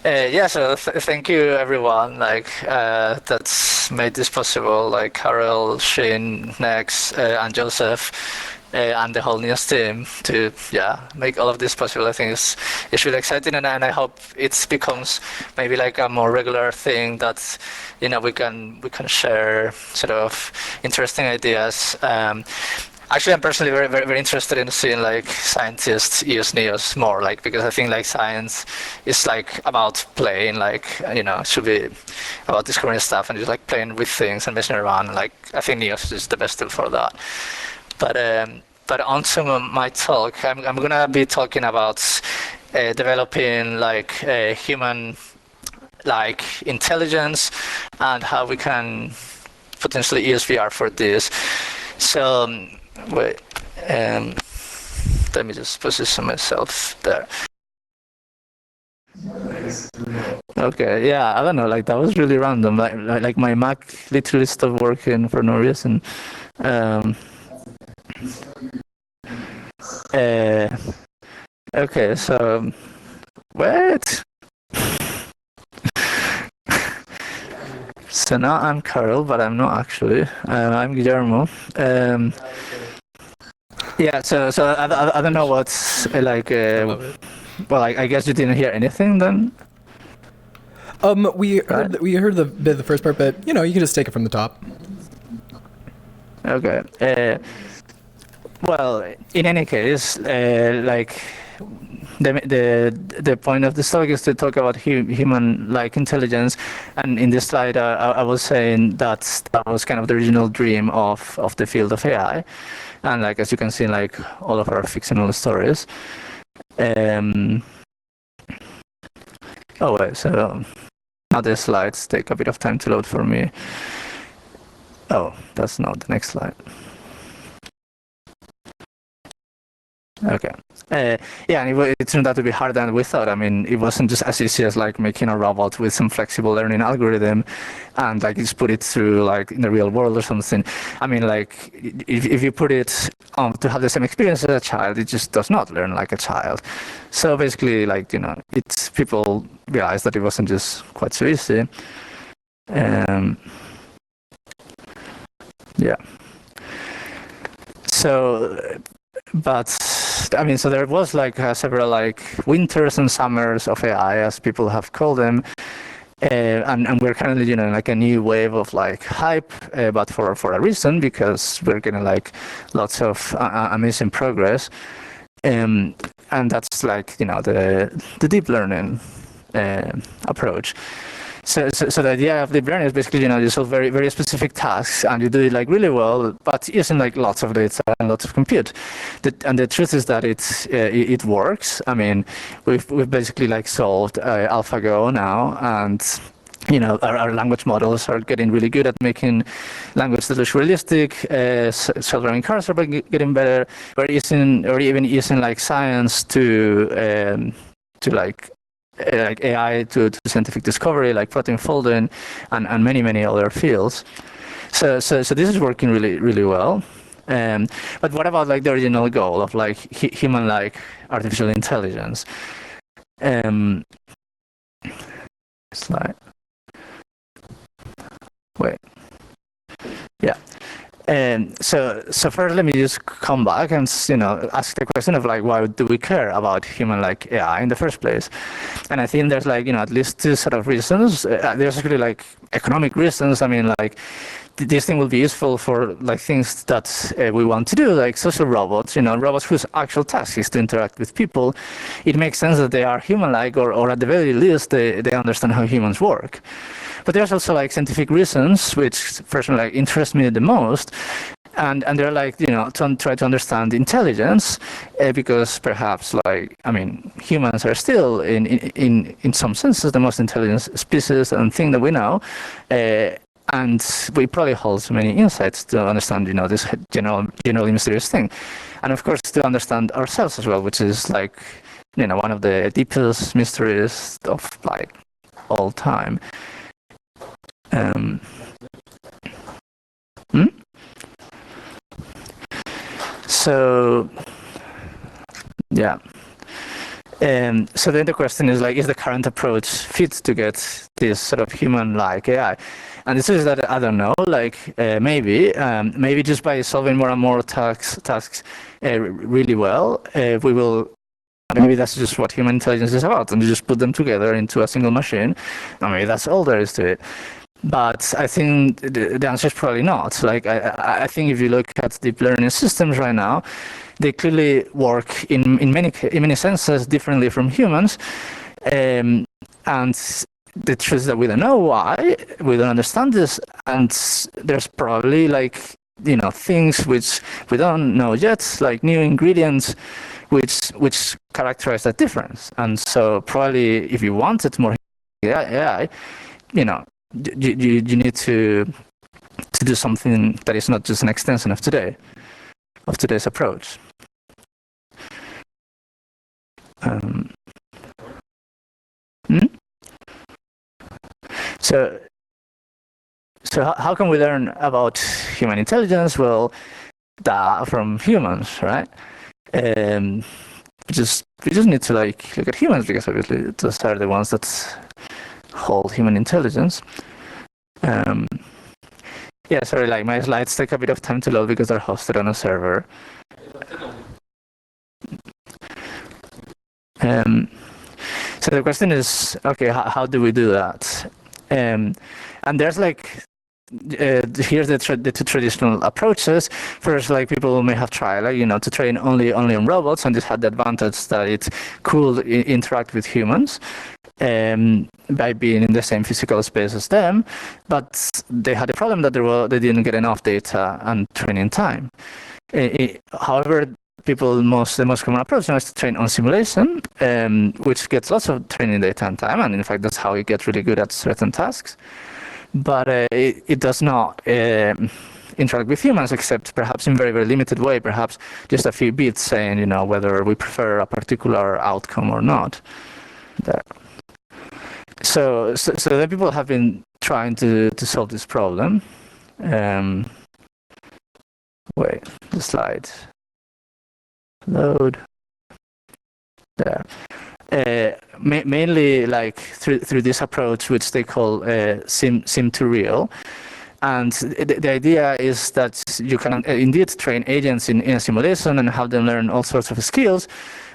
Yeah, so thank you everyone, like, that's made this possible, like Karel, Shane, Nex, and Joseph, and the whole Neos team to, make all of this possible. I think it's really exciting, and I hope it becomes maybe like a more regular thing that, we can share sort of interesting ideas. Actually, I'm personally very, very, very interested in seeing like scientists use Neos more, like, because I think like science is like about playing, like, it should be about discovering stuff and just like playing with things and messing around. Like, I think Neos is the best tool for that. But onto my talk, I'm gonna be talking about developing like human like intelligence and how we can potentially use VR for this. So wait, let me just position myself there. Okay, yeah, I don't know, like that was really random. Like my Mac literally stopped working for no reason. Okay, so wait. So now I'm Carl, but I'm not actually. I'm Guillermo. Yeah. So I don't know what's like. love it. Well, I guess you didn't hear anything then. We Right. heard we heard the bit of the first part, but you know, you can just take it from the top. Okay. Well, in any case, like the point of this talk is to talk about human-like intelligence, and in this slide, I was saying that was kind of the original dream of the field of AI, and like as you can see, in, like all of our fictional stories. Oh wait, so now the slides take a bit of time to load for me. Oh, that's not the next slide. Okay. Yeah, and it turned out to be harder than we thought. I mean, it wasn't just as easy as like making a robot with some flexible learning algorithm and like just put it through like in the real world or something. I mean, like if you put it to have the same experience as a child, it just does not learn like a child. So basically, like, you know, it's people realized that it wasn't just quite so easy. Yeah. So, but I mean, so there was like several like winters and summers of AI, as people have called them, and we're currently, you know, like a new wave of like hype, but for a reason, because we're getting like lots of amazing progress, and that's like, you know, the deep learning approach. So the idea of deep learning is basically, you know, you solve very, very specific tasks and you do it like really well, but using like lots of data and lots of compute. And the truth is that it works. I mean, we've basically like solved AlphaGo now, and you know, our language models are getting really good at making language that looks realistic. Self-driving cars are getting better. We're even using like science to like AI to scientific discovery, like protein folding, and many other fields. So this is working really, really well. But what about like the original goal of like human-like artificial intelligence? Slide. Wait. Yeah. So first, let me just come back and, you know, ask the question of like, why do we care about human-like AI in the first place? And I think there's like, you know, at least two sort of reasons. There's actually like economic reasons. I mean, like this thing will be useful for like things that we want to do, like social robots, you know, robots whose actual task is to interact with people. It makes sense that they are human-like, or at the very least, they understand how humans work. But there's also like scientific reasons, which personally like interest me the most, and they're like, you know, to try to understand intelligence, because perhaps like, I mean, humans are still in some senses the most intelligent species and thing that we know, and we probably hold so many insights to understand, you know, this generally mysterious thing, and of course to understand ourselves as well, which is like, you know, one of the deepest mysteries of like all time. So yeah. So then the question is like, is the current approach fit to get this sort of human-like AI? And this is that I don't know. Like maybe just by solving more and more tasks really well, we will. Maybe that's just what human intelligence is about, and you just put them together into a single machine. And maybe that's all there is to it. But I think the answer is probably not. Like I think if you look at deep learning systems right now, they clearly work in many senses differently from humans, and the truth is that we don't know why, we don't understand this, and there's probably like, you know, things which we don't know yet, like new ingredients which characterize that difference. And so probably if you wanted more AI, you know, you need to do something that is not just an extension of today's approach. So how can we learn about human intelligence? Well, from humans, right? Um, we just need to like look at humans because obviously those are the ones that hold human intelligence. Yeah, sorry, like my slides take a bit of time to load because they're hosted on a server. So the question is, okay, how do we do that? And there's like, here's the two traditional approaches. First, like people may have tried, like, you know, to train only on robots, and this had the advantage that it could interact with humans by being in the same physical space as them. But they had a problem that they didn't get enough data and training time. However, the most common approach now is to train on simulation, which gets lots of training data and time, and in fact that's how you get really good at certain tasks. But it does not interact with humans, except perhaps in very, very limited way, perhaps just a few bits saying, you know, whether we prefer a particular outcome or not. There. So then people have been trying to solve this problem. Wait, the slide. Load. There. Mainly like through this approach, which they call sim to real. And the idea is that you can indeed train agents in a simulation and have them learn all sorts of skills,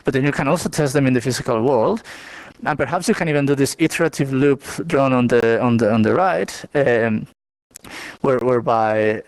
but then you can also test them in the physical world. And perhaps you can even do this iterative loop drawn on the right, whereby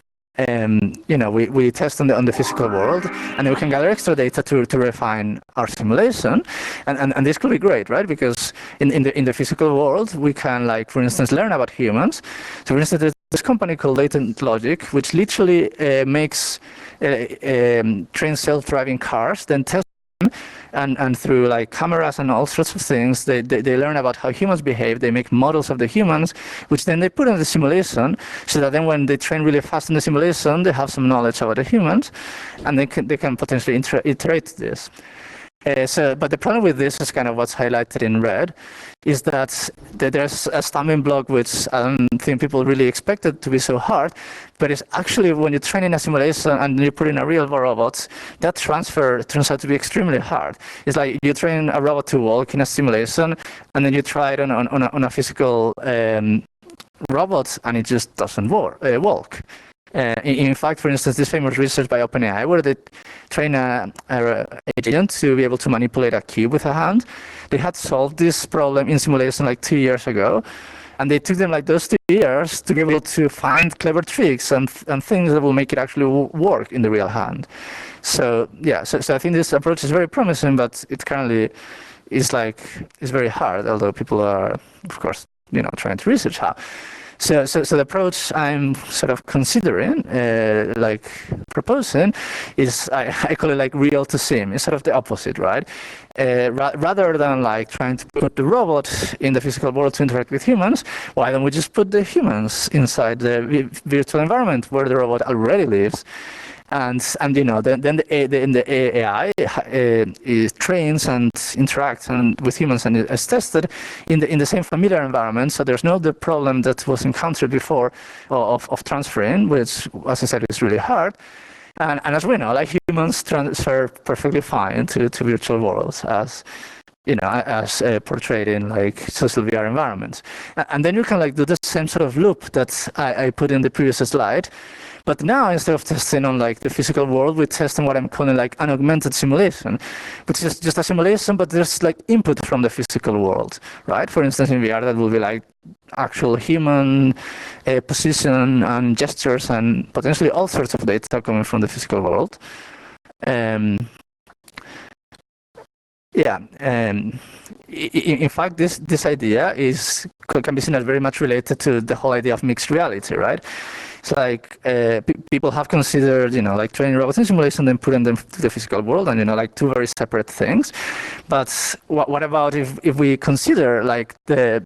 you know, we test on the physical world, and then we can gather extra data to refine our simulation, and this could be great, right? Because in the physical world, we can, like, for instance, learn about humans. So, for instance, there's this company called Latent Logic, which literally makes train self-driving cars, then test them. And through like cameras and all sorts of things, they learn about how humans behave. They make models of the humans, which then they put in the simulation, so that then when they train really fast in the simulation, they have some knowledge about the humans, and they can potentially iterate this. But the problem with this is kind of what's highlighted in red, is that there's a stumbling block which I don't think people really expected to be so hard, but it's actually when you train in a simulation and you put in a real robot, that transfer turns out to be extremely hard. It's like you train a robot to walk in a simulation, and then you try it on a physical robot, and it just doesn't walk. In fact, for instance, this famous research by OpenAI, where they train an agent to be able to manipulate a cube with a hand, they had solved this problem in simulation like 2 years ago, and they took them like those 2 years to be able to find clever tricks and things that will make it actually work in the real hand. So yeah, so I think this approach is very promising, but it currently is very hard, although people are, of course, you know, trying to research how. So the approach I'm sort of considering, like proposing, is I call it like real to sim. It's sort of the opposite, right? Rather than like trying to put the robot in the physical world to interact with humans, why don't we just put the humans inside the virtual environment where the robot already lives? And you know, then the AI trains and interacts with humans and is tested in the same familiar environment. So there's no the problem that was encountered before of transferring, which, as I said, is really hard. And as we know, like, humans transfer perfectly fine to virtual worlds, as you know, as portrayed in like social VR environments. And then you can like do the same sort of loop that I put in the previous slide. But now, instead of testing on like the physical world, we test on what I'm calling like an augmented simulation, which is just a simulation, but there's like input from the physical world, right? For instance, in VR, that will be like actual human position and gestures and potentially all sorts of data coming from the physical world. In fact, this idea can be seen as very much related to the whole idea of mixed reality, right? It's like people have considered, you know, like training robots in simulation, then putting them to the physical world, and, you know, like two very separate things. But what about if we consider like the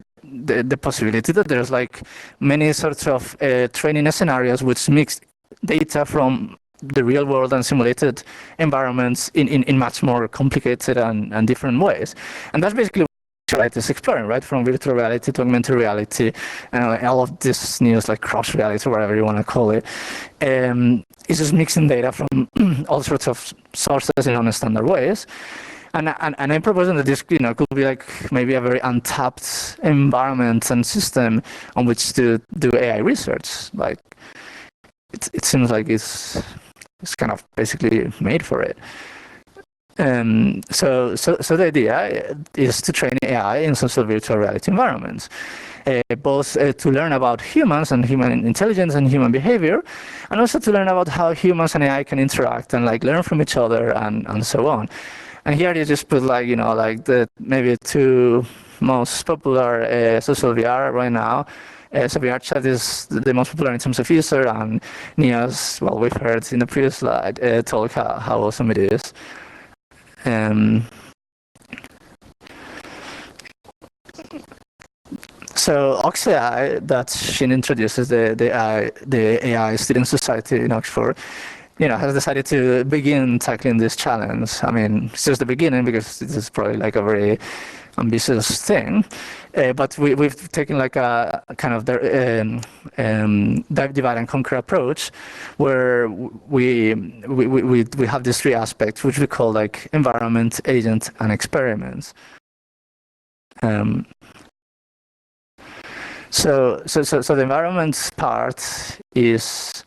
possibility that there's like many sorts of training scenarios which mix data from the real world and simulated environments in much more complicated and different ways. And that's basically what is exploring, right? From virtual reality to augmented reality, and all of this news, like cross reality, whatever you want to call it. And it's just mixing data from all sorts of sources in non-standard ways. And I'm proposing that this, could be like maybe a very untapped environment and system on which to do AI research. Like, it seems like it's kind of basically made for it. So the idea is to train AI in social virtual reality environments, both to learn about humans and human intelligence and human behavior, and also to learn about how humans and AI can interact and like learn from each other and so on. And here you just put like, like the maybe two most popular social VR right now. So VR chat is the most popular in terms of user, and Neos, well, we've heard in the previous slide, talk how awesome it is. So OxAI, that Shin introduces, the AI Student Society in Oxford, has decided to begin tackling this challenge. I mean, it's just the beginning because this is probably like a very ambitious thing. But we've taken like a kind of divide and conquer approach, where we have these three aspects, which we call like environment, agent, and experiments. So the environment part is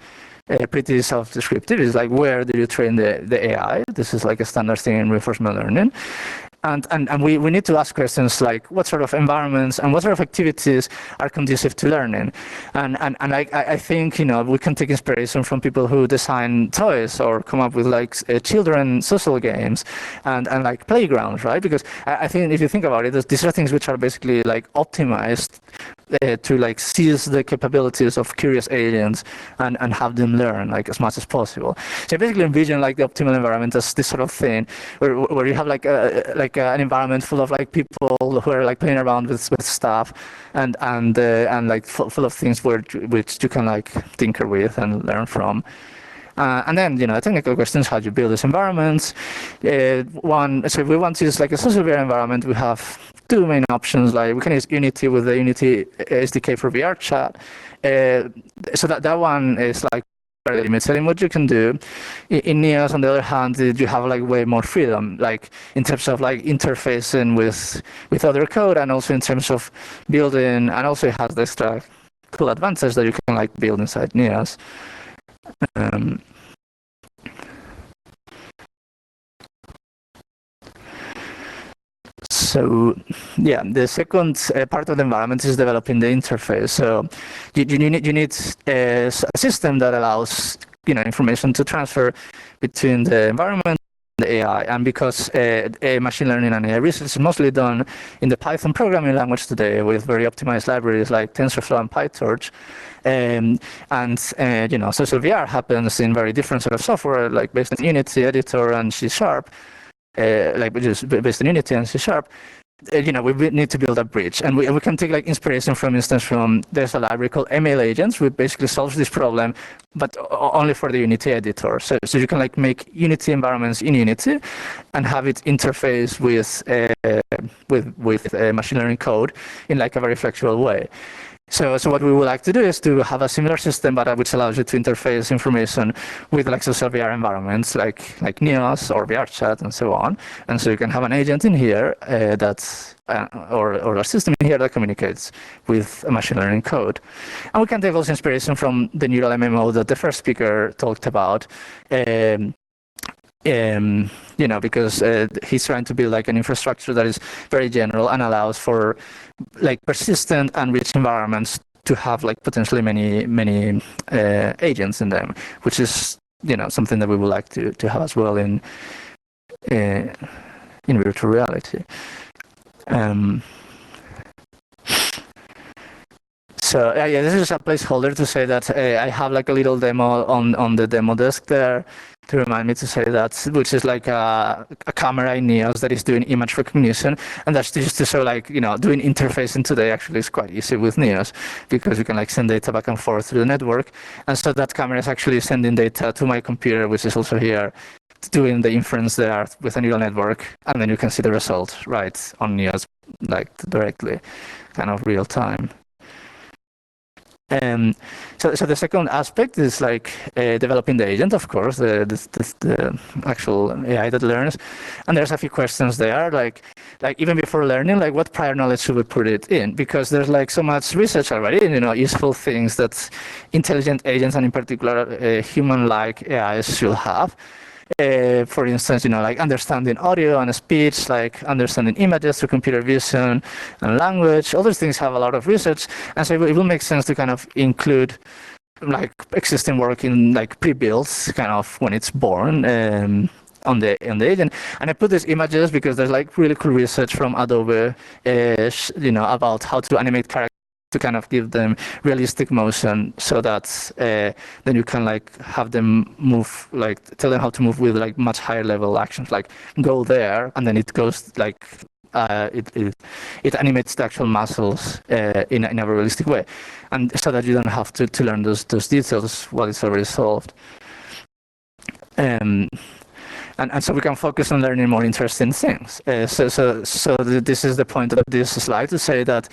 pretty self-descriptive. It's like, where do you train the AI? This is like a standard thing in reinforcement learning. And we need to ask questions like, what sort of environments and what sort of activities are conducive to learning? And I think, we can take inspiration from people who design toys or come up with like children social games and like playgrounds, right? Because I think if you think about it, these are things which are basically like optimized to like seize the capabilities of curious aliens and have them learn like as much as possible. So I basically envision like the optimal environment as this sort of thing where you have like an environment full of like people who are like playing around with stuff and like full of things which you can like tinker with and learn from. And then, technical questions, how do you build these environments? So if we want to use like a social VR environment, we have two main options. Like, we can use Unity with the Unity SDK for VR chat. So that one is like very limited in what you can do. In Neos, on the other hand, you have like way more freedom, like in terms of like interfacing with other code, and also in terms of building, and also it has the extra cool advantage that you can like build inside Neos. So yeah, the second part of the environment is developing the interface. So you need a system that allows information to transfer between the environment and the AI. And because machine learning and AI research is mostly done in the Python programming language today with very optimized libraries like TensorFlow and PyTorch, social VR happens in very different sort of software, like based on Unity editor and C#. Which is based on Unity and C#, we need to build a bridge, and we can take like inspiration, for instance, from there's a library called ML Agents, which basically solves this problem, but only for the Unity editor. So you can like make Unity environments in Unity, and have it interface with machine learning code in like a very flexible way. So what we would like to do is to have a similar system, but which allows you to interface information with like social VR environments, like Neos or VR chat and so on. And so you can have an agent in here or a system in here that communicates with a machine learning code. And we can take also inspiration from the neural MMO that the first speaker talked about. Because he's trying to build like an infrastructure that is very general and allows for like persistent and rich environments to have like potentially many agents in them, which is something that we would like to have as well in virtual reality. So this is a placeholder to say that I have like a little demo on the demo desk there to remind me to say that, which is like a camera in Neos that is doing image recognition, and that's just to show like doing interfacing today actually is quite easy with Neos, because you can like send data back and forth through the network, and so that camera is actually sending data to my computer, which is also here, doing the inference there with a neural network, and then you can see the result right on Neos like directly, kind of real time. So the second aspect is like developing the agent, of course, the actual AI that learns. And there's a few questions there, like even before learning, like what prior knowledge should we put it in? Because there's like so much research already, useful things that intelligent agents and in particular human-like AIs should have. For instance, like understanding audio and speech, like understanding images through computer vision and language. All those things have a lot of research, and so it will make sense to kind of include like existing work in like pre-builds, kind of when it's born. On the agent, and I put these images because there's like really cool research from Adobe, about how to animate characters to kind of give them realistic motion, so that then you can like have them move, like tell them how to move with like much higher level actions, like go there, and then it goes like it animates the actual muscles in a realistic way, and so that you don't have to learn those details while it's already solved. And so we can focus on learning more interesting things. So this is the point of this slide, to say that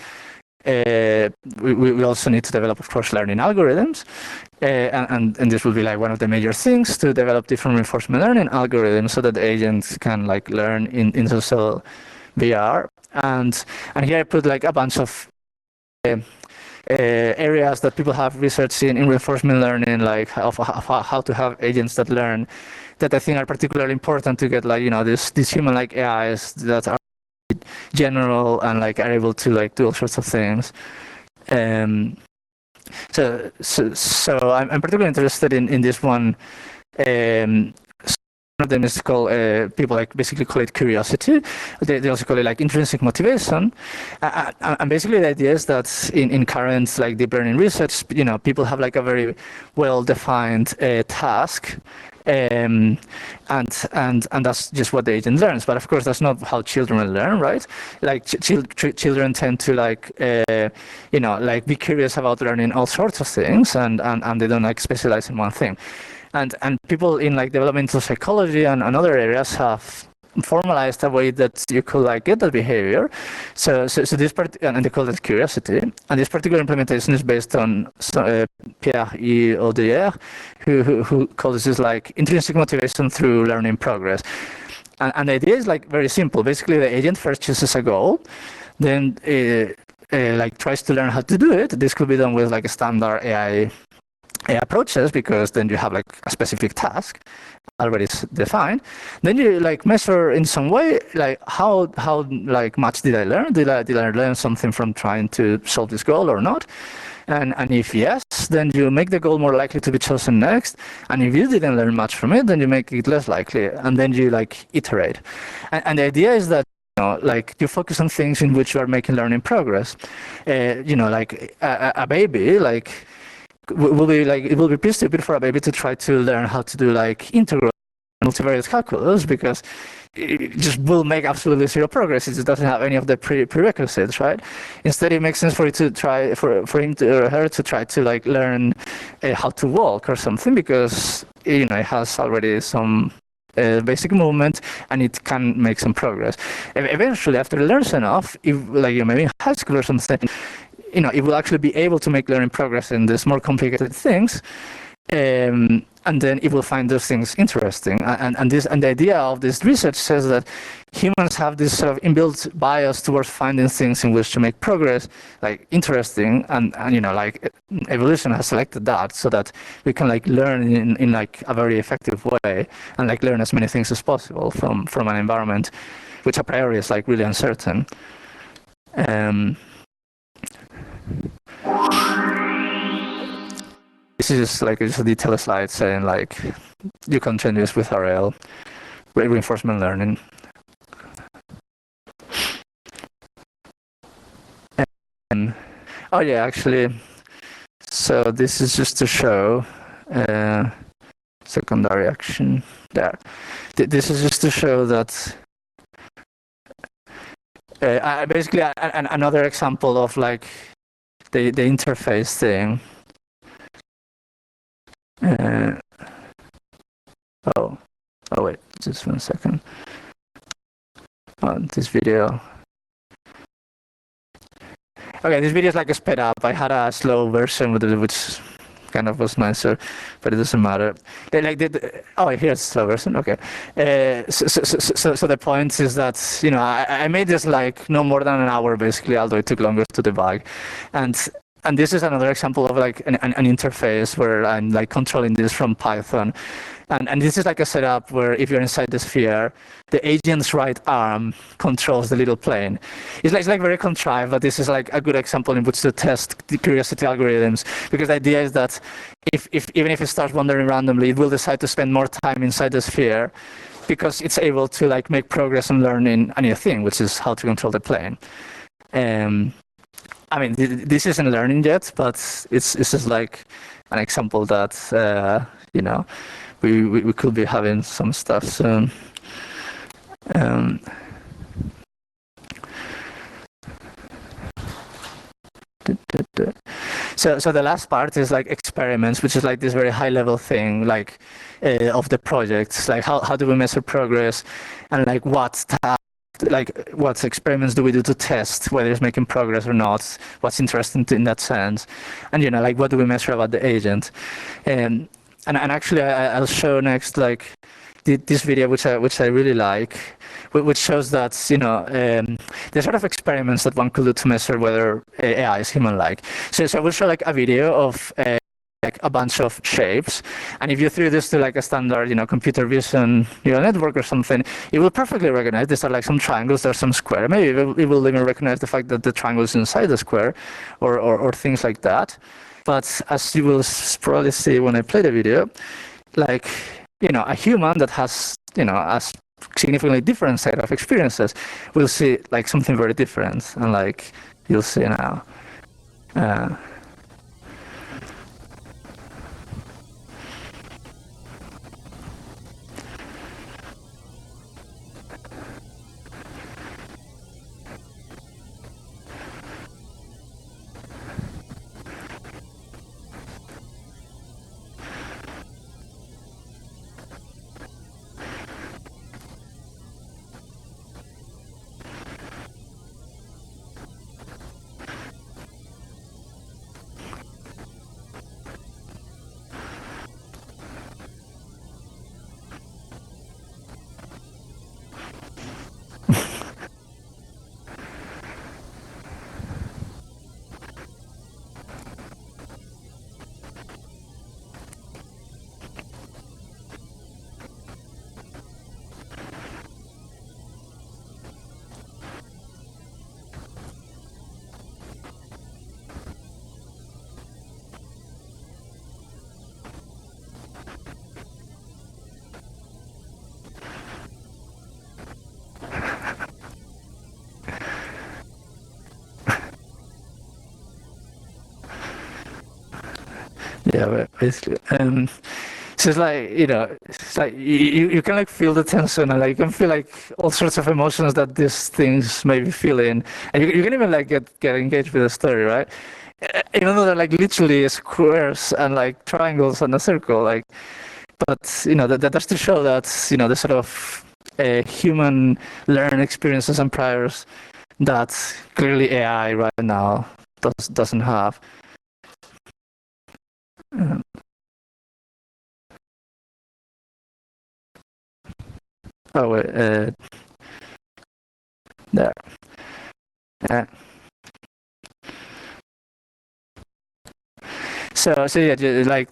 we also need to develop, of course, learning algorithms. And this will be like one of the major things, to develop different reinforcement learning algorithms so that the agents can like learn in social VR. And here I put like a bunch of areas that people have researched in reinforcement learning, like of how to have agents that learn, that I think are particularly important to get like these human-like AIs that are general and like are able to like do all sorts of things. So I'm particularly interested in this one. One of them is called, people like basically call it curiosity. They also call it like intrinsic motivation. And basically the idea is that in current like deep learning research, people have like a very well-defined task. And that's just what the agent learns. But of course, that's not how children learn, right? Like children tend to like, like be curious about learning all sorts of things, and they don't like specialize in one thing. And people in like developmental psychology and other areas have formalized a way that you could like get that behavior. So this part, and they call it curiosity. And this particular implementation is based on Pierre Audier, who calls this like intrinsic motivation through learning progress. And the idea is like very simple. Basically, the agent first chooses a goal, then like tries to learn how to do it. This could be done with like a standard AI approaches, because then you have like a specific task already defined. Then you like measure in some way like how like much did I learn? Did I learn something from trying to solve this goal or not? And if yes, then you make the goal more likely to be chosen next. And if you didn't learn much from it, then you make it less likely, and then you like iterate. And the idea is that like you focus on things in which you are making learning progress. Like a baby, like it will be pretty stupid for a baby to try to learn how to do like integral multivariate calculus, because it just will make absolutely zero progress. It just doesn't have any of the prerequisites, right? Instead, it makes sense for it to try for him to, or her to try to like learn how to walk or something, because it has already some basic movement, and it can make some progress. Eventually, after it learns enough, if like maybe in high school or something, it will actually be able to make learning progress in these more complicated things, and then it will find those things interesting. And the idea of this research says that humans have this sort of inbuilt bias towards finding things in which to make progress like interesting, and like evolution has selected that so that we can like learn in like a very effective way, and like learn as many things as possible from an environment which a priori is like really uncertain. This is just like a detailed slide saying like you can train this with RL, reinforcement learning. And, oh yeah, actually, so this is just to show secondary action there. This is just to show that basically another example of like the interface thing. Oh wait, just 1 second. This video. Okay, this video is like a sped up. I had a slow version which kind of was nicer, but it doesn't matter. Oh, here's the slow version. Okay. So the point is that I made this like no more than an hour basically, although it took longer to debug, and this is another example of like an interface where I'm like controlling this from Python. And this is like a setup where if you're inside the sphere, the agent's right arm controls the little plane. It's like very contrived, but this is like a good example in which to test the curiosity algorithms, because the idea is that even if it starts wandering randomly, it will decide to spend more time inside the sphere because it's able to like make progress on learning a new thing, which is how to control the plane. I mean, this isn't learning yet, but it's just like an example that we could be having some stuff soon. So the last part is like experiments, which is like this very high level thing, like of the projects. Like how do we measure progress, and like what experiments do we do to test whether it's making progress or not? What's interesting in that sense, and like what do we measure about the agent? And actually, I'll show next like this video, which I really like, which shows that there's sort of experiments that one could do to measure whether AI is human-like. So I will show like a video of like a bunch of shapes, and if you threw this to like a standard computer vision neural network or something, it will perfectly recognize these are like some triangles, there's some square. Maybe it will even recognize the fact that the triangle is inside the square, or things like that. But as you will probably see when I play the video, like, a human that has, a significantly different set of experiences will see like something very different. And like, you'll see now. Yeah, but basically, so it's like it's like you can like feel the tension, and like you can feel like all sorts of emotions that these things may be feeling, and you can even like get engaged with the story, right? Even though they're like literally squares and like triangles and a circle, like, but that's to show that the sort of human learned experiences and priors that clearly AI right now doesn't have. Oh wait, there. So yeah, like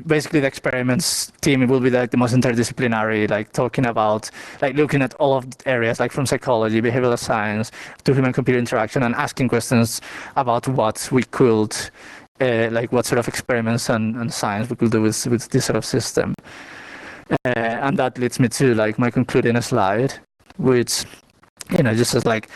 basically the experiments team will be like the most interdisciplinary, like talking about like looking at all of the areas, like from psychology, behavioral science to human-computer interaction, and asking questions about what we could like what sort of experiments and science we could do with this sort of system. And that leads me to like my concluding slide, which just as like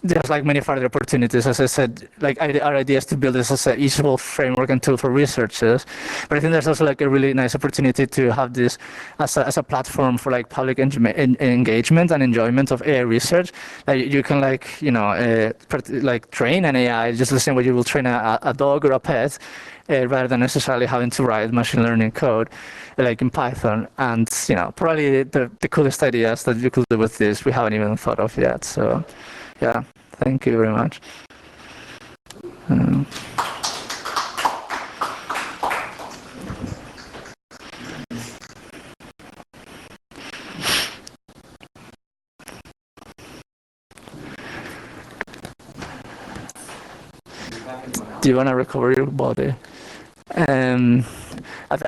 there's like many further opportunities. As I said, like our idea is to build this as a usable framework and tool for researchers, but I think there's also like a really nice opportunity to have this as a platform for like public engagement and enjoyment of AI research. Like you can like like train an AI just the same way you will train a dog or a pet, rather than necessarily having to write machine learning code like in Python. And probably the coolest ideas that you could do with this we haven't even thought of yet. So yeah, thank you very much. Do you want to recover your body? I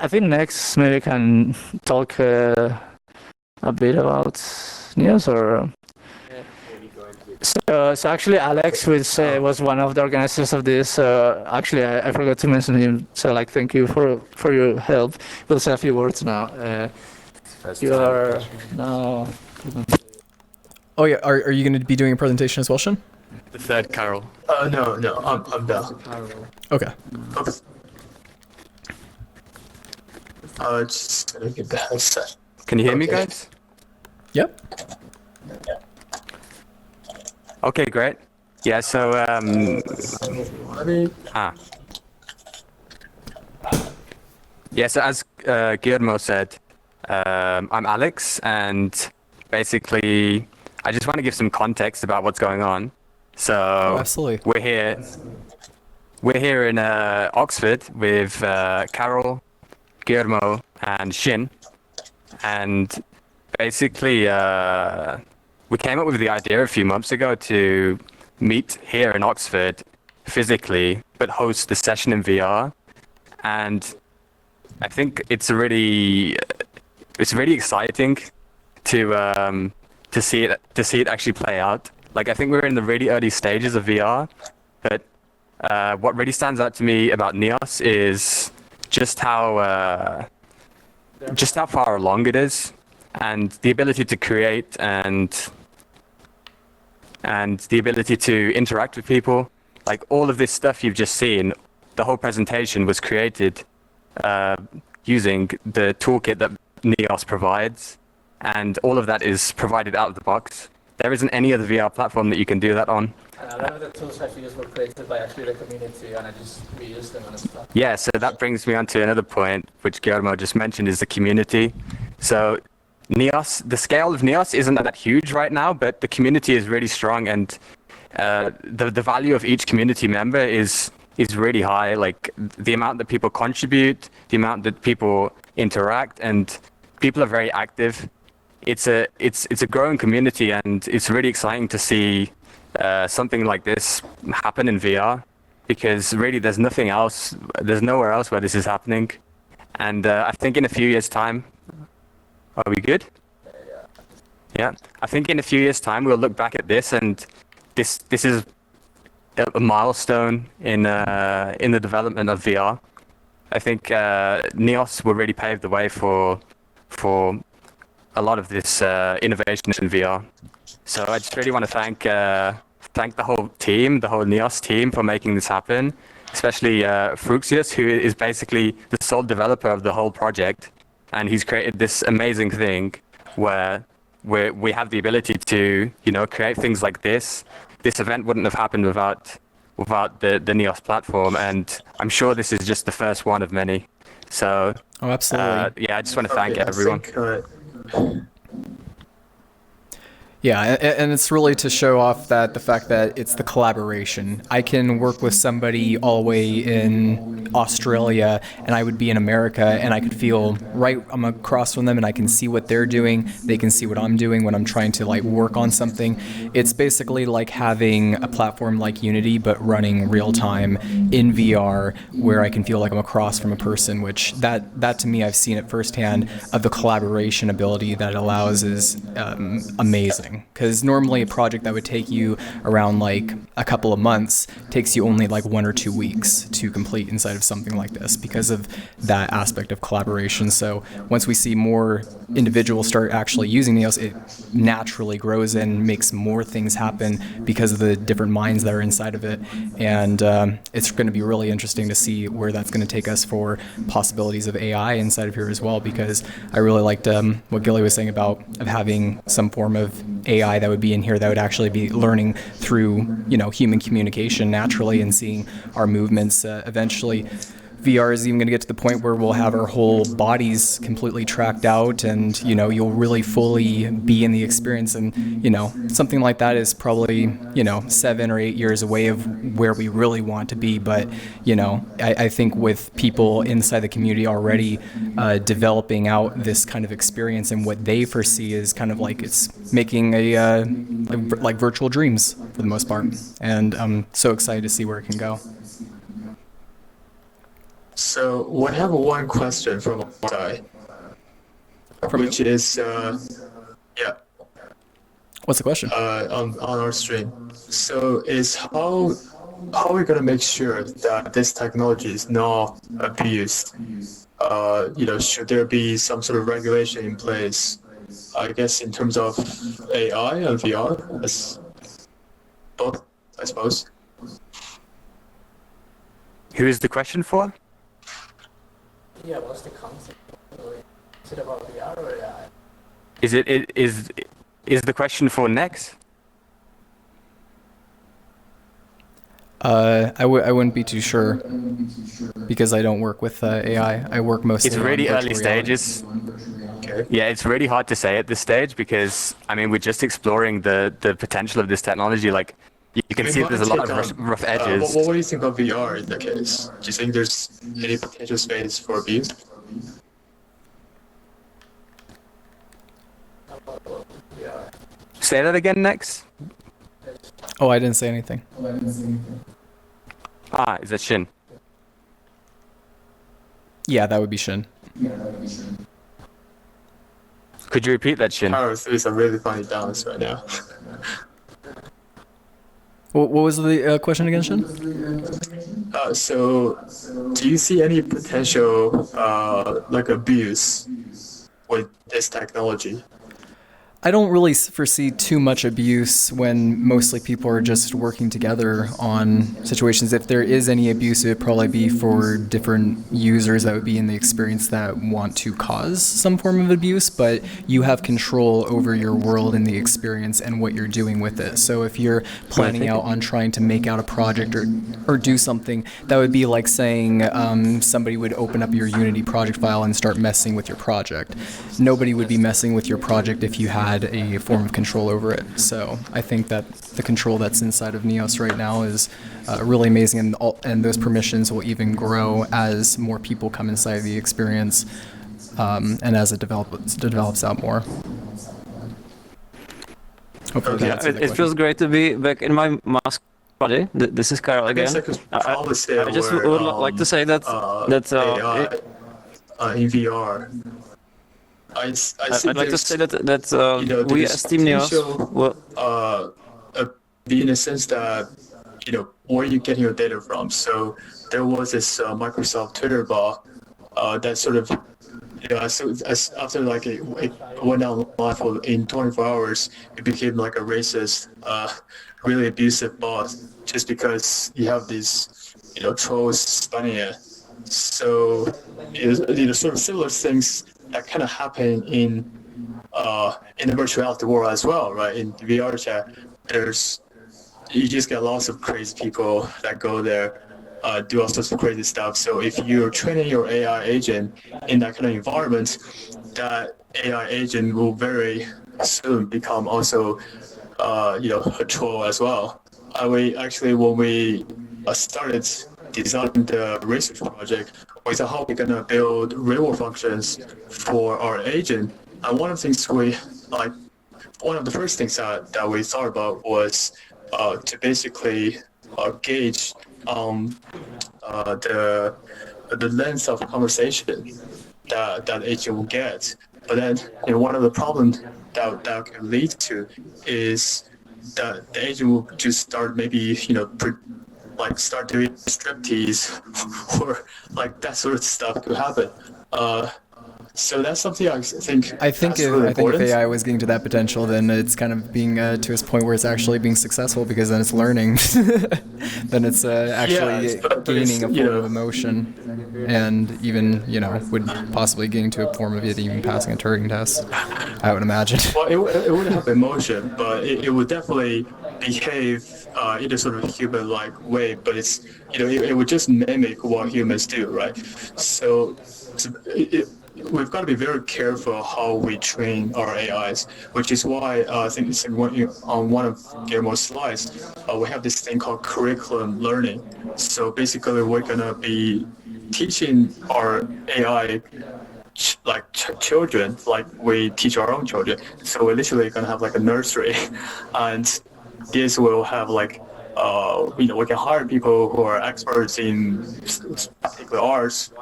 think next maybe can talk a bit about Neos or. So actually, Alex was one of the organizers of this. Actually, I forgot to mention him. So like, thank you for your help. We'll say a few words now. You are now. Oh yeah, are you going to be doing a presentation as well, Shin? Is that Carol? No, I'm done. Okay. Okay. Just gonna get the headset. Can you hear me, Okay. guys? Yep. Okay, great. Yeah, so yeah, so as Guillermo said, I'm Alex, and basically, I just want to give some context about what's going on. So Absolutely. we're here in Oxford with Carol, Guillermo, and Shin, and basically we came up with the idea a few months ago to meet here in Oxford physically, but host the session in VR, and I think it's really exciting to see it actually play out. Like, I think we're in the really early stages of VR, but what really stands out to me about Neos is just how far along it is, and the ability to create and the ability to interact with people. Like, all of this stuff you've just seen, the whole presentation was created using the toolkit that Neos provides, and all of that is provided out of the box. There isn't any other VR platform that you can do that on. And a lot of the tools I used were created by actually the community, and I just reused them and stuff. Yeah, so that brings me on to another point, which Guillermo just mentioned, is the community. So Neos, the scale of Neos isn't that huge right now, but the community is really strong, and the value of each community member is really high. Like, the amount that people contribute, the amount that people interact, and people are very active. It's a growing community, and it's really exciting to see something like this happen in VR, because really there's nowhere else where this is happening. And I think in a few years' time, are we good? Yeah. I think in a few years' time we'll look back at this, and this is a milestone in the development of VR. I think Neos will really pave the way for a lot of this innovation in VR. So I just really want to thank the whole team, the whole Neos team, for making this happen, especially Fruxius, who is basically the sole developer of the whole project, and he's created this amazing thing where we have the ability to, create things like this. This event wouldn't have happened without the Neos platform, and I'm sure this is just the first one of many. So, Oh, absolutely. yeah, I just want to thank Okay, I everyone. think, Yeah, and it's really to show off that the fact that it's the collaboration. I can work with somebody all the way in Australia, and I would be in America, and I could feel I'm across from them, and I can see what they're doing. They can see what I'm doing when I'm trying to work on something. It's basically like having a platform like Unity, but running real time in VR, where I can feel like I'm across from a person. Which that to me, I've seen it firsthand of the collaboration ability that it allows is amazing. Because normally a project that would take you around a couple of months takes you only 1 or 2 weeks to complete inside of something like this, because of that aspect of collaboration. So once we see more individuals start actually using Neos, it naturally grows and makes more things happen because of the different minds that are inside of it. And it's going to be really interesting to see where that's going to take us for possibilities of AI inside of here as well, because I really liked what Gilly was saying about having some form of AI that would be in here that would actually be learning through human communication naturally and seeing our movements eventually. VR is even going to get to the point where we'll have our whole bodies completely tracked out, and you'll really fully be in the experience. And something like that is probably 7 or 8 years away of where we really want to be. But I think with people inside the community already developing out this kind of experience, and what they foresee is kind of like it's making a like virtual dreams for the most part. And I'm so excited to see where it can go. So we have one question from our side, which is What's the question? on our stream. So is how are we gonna make sure that this technology is not abused? Should there be some sort of regulation in place? I guess in terms of AI and VR, as both, I suppose. Who is the question for? Yeah, what's the concept? Is it about VR or AI? Is the question for Nex? I wouldn't be too sure because I don't work with AI. I work mostly. It's on really virtual early reality. stages. Okay. Yeah, it's really hard to say at this stage because we're just exploring the potential of this technology. Like you can see there's a lot of rough edges. What do you think of VR in that case? Do you think there's any potential space for abuse? Say that again, Nex. Oh, I didn't say anything. Is that Shin? Yeah, that would be Shin. Could you repeat that, Shin? Power through some really funny dance right now. What was the question again, Shin? So, do you see any potential like abuse with this technology? I don't really foresee too much abuse when mostly people are just working together on situations. If there is any abuse, it would probably be for different users that would be in the experience that want to cause some form of abuse, but you have control over your world and the experience and what you're doing with it. So if you're planning out on trying to make out a project or do something, that would be like saying somebody would open up your Unity project file and start messing with your project. Nobody would be messing with your project if you had a form of control over it. So I think that the control that's inside of Neos right now is really amazing, and those permissions will even grow as more people come inside the experience and as it develops out more. Hopefully that answered the It question. feels great to be back in my mask body. This is Carl I guess again. I could probably say I just would like to say that AI in VR. I'd like to say that we there's as Team Neos potential, will be in a sense that where you getting your data from. So there was this Microsoft Twitter bot that sort of as after like it went online for in 24 hours, it became like a racist, really abusive bot just because you have these trolls spawning it. So sort of similar things that kind of happen in the virtual reality world as well, right? In VR chat, you just get lots of crazy people that go there, do all sorts of crazy stuff. So if you're training your AI agent in that kind of environment, that AI agent will very soon become also, a troll as well. When we started designing the research project, we thought how we're gonna build reward functions for our agent. And one of the first things that we thought about was to basically gauge the length of conversation that agent will get. But then one of the problems that can lead to is that the agent will just start maybe start doing striptease or like that sort of stuff could happen. So that's something I think. I think if AI was getting to that potential, then it's kind of being to this point where it's actually being successful, because then it's learning, then it's actually gaining a form of emotion, and even would possibly getting to a form of it even passing a Turing test, I would imagine. Well, it would have emotion, but it would definitely behave in a sort of human-like way, but it's it would just mimic what humans do, right? So we've got to be very careful how we train our AIs, which is why I think it's on one of Guillermo's slides, we have this thing called curriculum learning. So basically, we're gonna be teaching our AI children, like we teach our own children. So we're literally gonna have like a nursery, and this will have like we can hire people who are experts in particular arts,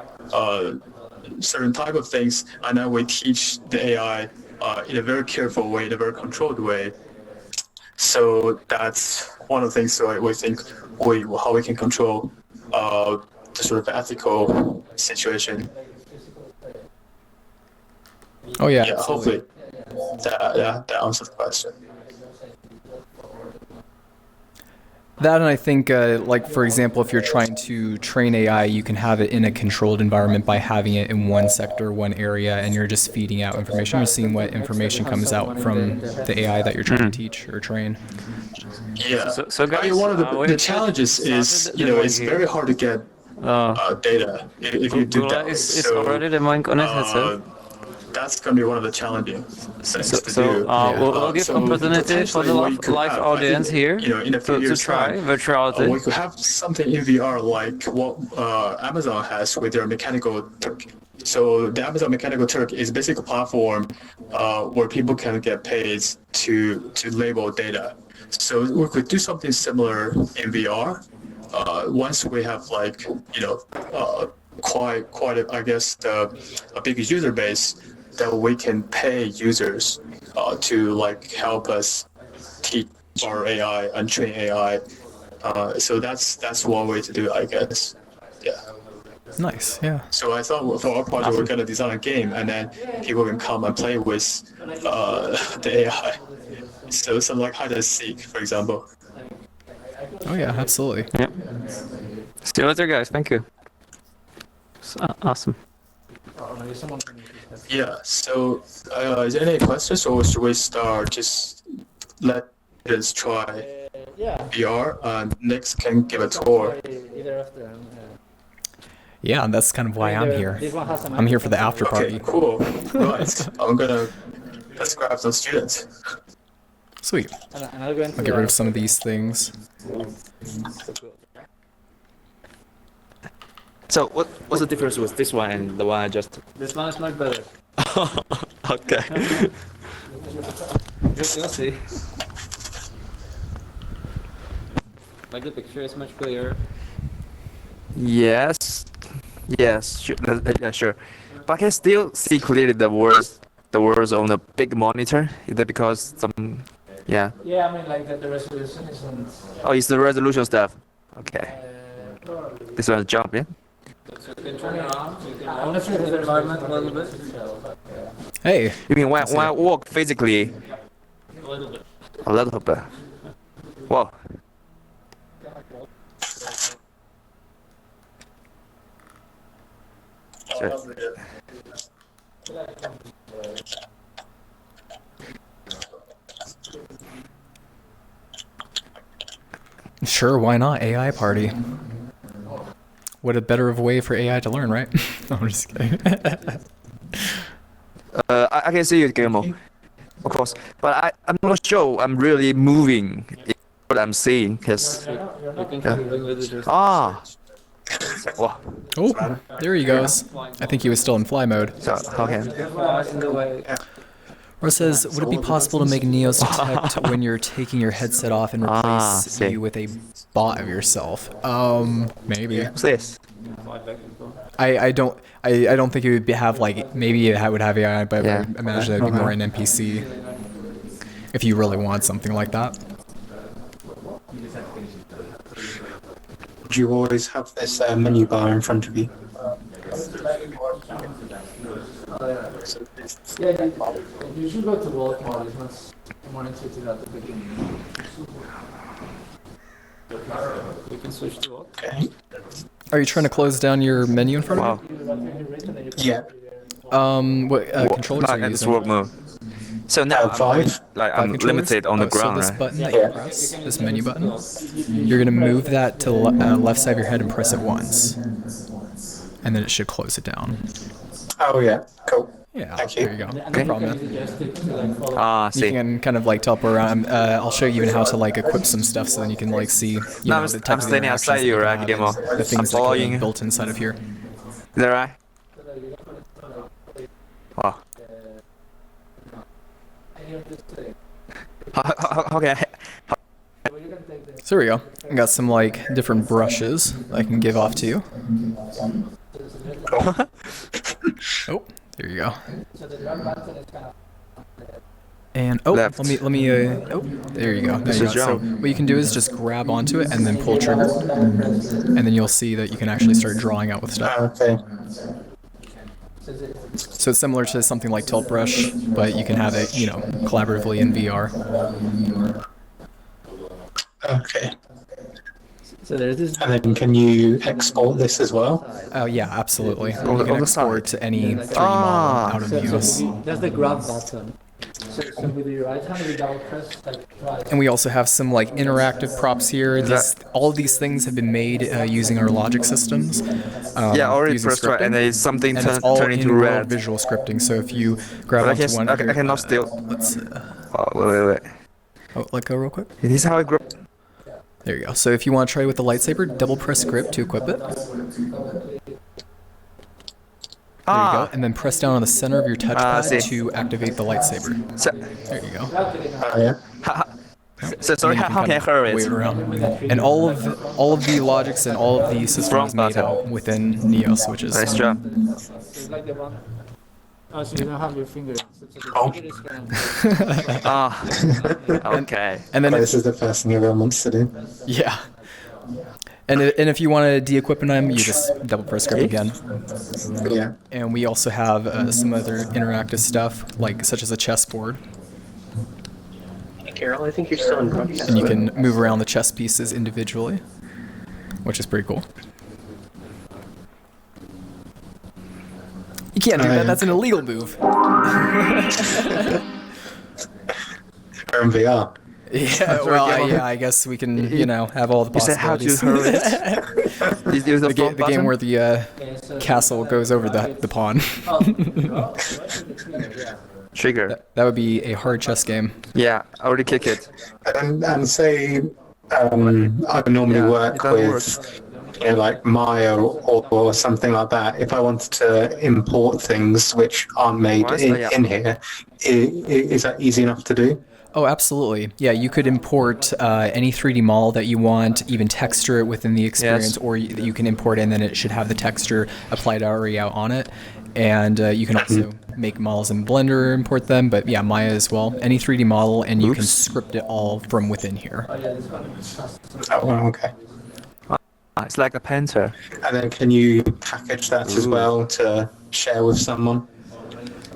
certain type of things, and then we teach the AI in a very careful way, in a very controlled way. So that's one of the things that we think how we can control the sort of ethical situation. Oh yeah, Yeah, hopefully that answers the question. that, and I think, like for example, if you're trying to train AI, you can have it in a controlled environment by having it in one sector, one area, and you're just feeding out information. You're seeing what information comes out from the AI that you're trying to teach or train. Yeah. So guys, I mean, one of the challenges is it's very hard to get data if you do that. Is already the mic on his headset? That's going to be one of the challenging things to do. We'll give opportunity for the live audience here in a few to years try time, virtuality. we could have something in VR like what Amazon has with their Mechanical Turk. So the Amazon Mechanical Turk is basically a platform where people can get paid to label data. So we could do something similar in VR. Once we have quite a, I guess a big user base, that we can pay users to help us teach our AI and train AI. So that's one way to do it, I guess. Yeah. Nice, yeah. So I thought for our project we're gonna design a game, and then people can come and play with the AI. So something like hide and seek, for example. Oh yeah, absolutely. Yep. See you later, guys. Thank you. Awesome. Yeah. So is there any questions, or should we start? Just let us try VR, and Nick can give a tour. Yeah, that's kind of why I'm here. I'm here for the after party. Okay, cool. Right. Let's grab some students. Sweet. I'll get rid of some of these things. So what's the difference with this one and the one I just? This one is much better. Okay. You'll see. Like the picture is much clearer. Yes. Yes. Sure. Yeah. Sure. But I can still see clearly the words on the big monitor. Is that because some? Yeah. Yeah, I mean like that the resolution isn't. Oh, it's the resolution stuff. Okay. This one's jump, yeah. So you can turn around. I want to see the environment a little bit. Hey. You mean when I walk physically? A little bit. A little bit. Whoa. Sure, why not? AI party. What a better of a way for AI to learn, right? I'm just kidding. I can see you, Guillermo. Of course, but I'm not sure I'm really moving in what I'm seeing, because... Ah! Wow. Oh, there he goes. I think he was still in fly mode. So, okay. Or it says, would it be possible to make Neos detect when you're taking your headset off and replace see. you with a bot of yourself? Maybe. What's this? I don't think it would have maybe it would have AI, but Yeah. I imagine it would be more an NPC. If you really want something like that. You always have this menu bar in front of you. Yeah, you should go to walk mode. It's not monitored at the beginning. You can switch to walk. Okay. Are you trying to close down your menu in front of Wow. you? Yeah. What controllers are you It's using? work move. So now Five. I'm controllers? limited on the So ground, this right? button that you press, this menu button, you're gonna move that to the left side of your head and press it once, and then it should close it down. Oh yeah, cool. Yeah, Thank you. there you go. No problem, man. Ah, You see. can kind of like teleport around. I'll show you even how to like equip some stuff, so then you can like see No, the type I'm of standing interactions outside that you, can right, have Guillermo? and the things I'm that can following be you. built inside of here. Is that right? Oh. Okay. So there we go. I got some like different brushes I can give off to you. Oh, there you go. And Left. let me oh, there you go. There This you is go. So jump. what you can do is just grab onto it and then pull trigger, and then you'll see that you can actually start drawing out with stuff. Okay. So it's similar to something like Tilt Brush, but you can have it, collaboratively in VR. Okay. So there's this. And then can you export this as well? Oh yeah, absolutely. You On can the export any 3D Ah. model out of So Neos. that's the grab button. So with your right hand, we double press like twice. And we also have some like interactive props here. All of these things have been made using our logic systems. Yeah, already using pressed right, and scripting. then something And it's all turned into in-world red. visual scripting. So if you grab But onto one, I here, cannot still. let's Oh, wait. let go real quick. This is how I grip. There you go. So if you want to try with the lightsaber, double press grip to equip it. There you go. And then press down on the center of your see. touchpad to activate the lightsaber. So, There you go. Oh yeah. so sorry, And then you how can I hear wave it? it around. And all of the logics and all of the systems Wrong made button. out within Neos, which is Nice job. It's like the one. Oh, so you don't have your finger. So the Oh. finger is gonna. Ah, okay. and then This is the first thing everyone wants to do. yeah. And if you want to de-equip an item, you just double press grip again. Yeah. And we also have some other interactive stuff, like such as a chessboard, Carol, I think you're still in broadcast. and you can move around the chess pieces individually, which is pretty cool. You can't do that. That's an illegal move. Or in VR. Yeah, well, yeah, I guess we can, have all the You said how to possibilities. hurry it? Use the The front game button? where the castle goes over the pawn. Trigger. That would be a hard chess game. Yeah, I already kick it. And say I normally Yeah, work it doesn't with like Maya or something like that. If I wanted to import things which aren't made What? in, Yeah. in here, is that easy enough to do? Oh, absolutely. Yeah, you could import any 3D model that you want, even texture it within the experience, Yes. or you can import it and then it should have the texture applied already out on it. And you can also make models in Blender, import them, but yeah, Maya as well. Any 3D model, and you can Oops. script it all from within here. Oh, well, okay. It's like a painter. And then can you package that as Ooh. well to share with someone?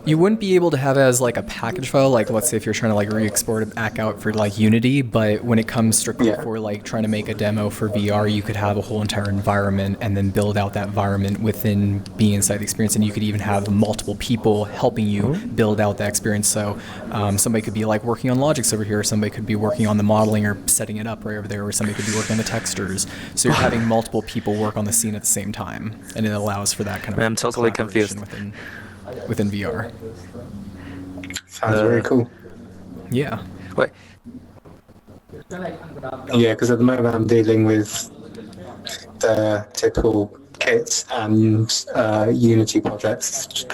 You wouldn't be able to have it as like a package file, like let's say if you're trying to like re-export it back out for like Unity, but when it comes strictly Yeah. for like trying to make a demo for VR, you could have a whole entire environment and then build out that environment within being inside the experience, and you could even have multiple people helping you build out that experience. So somebody could be like working on logics over here, somebody could be working on the modeling or setting it up right over there, or somebody could be working on the textures. So you're having multiple people work on the scene at the same time, and it allows for that kind of I'm totally collaboration confused. within VR. Sounds very cool. Yeah. Wait, Yeah, because at the moment I'm dealing with the typical kits and Unity projects.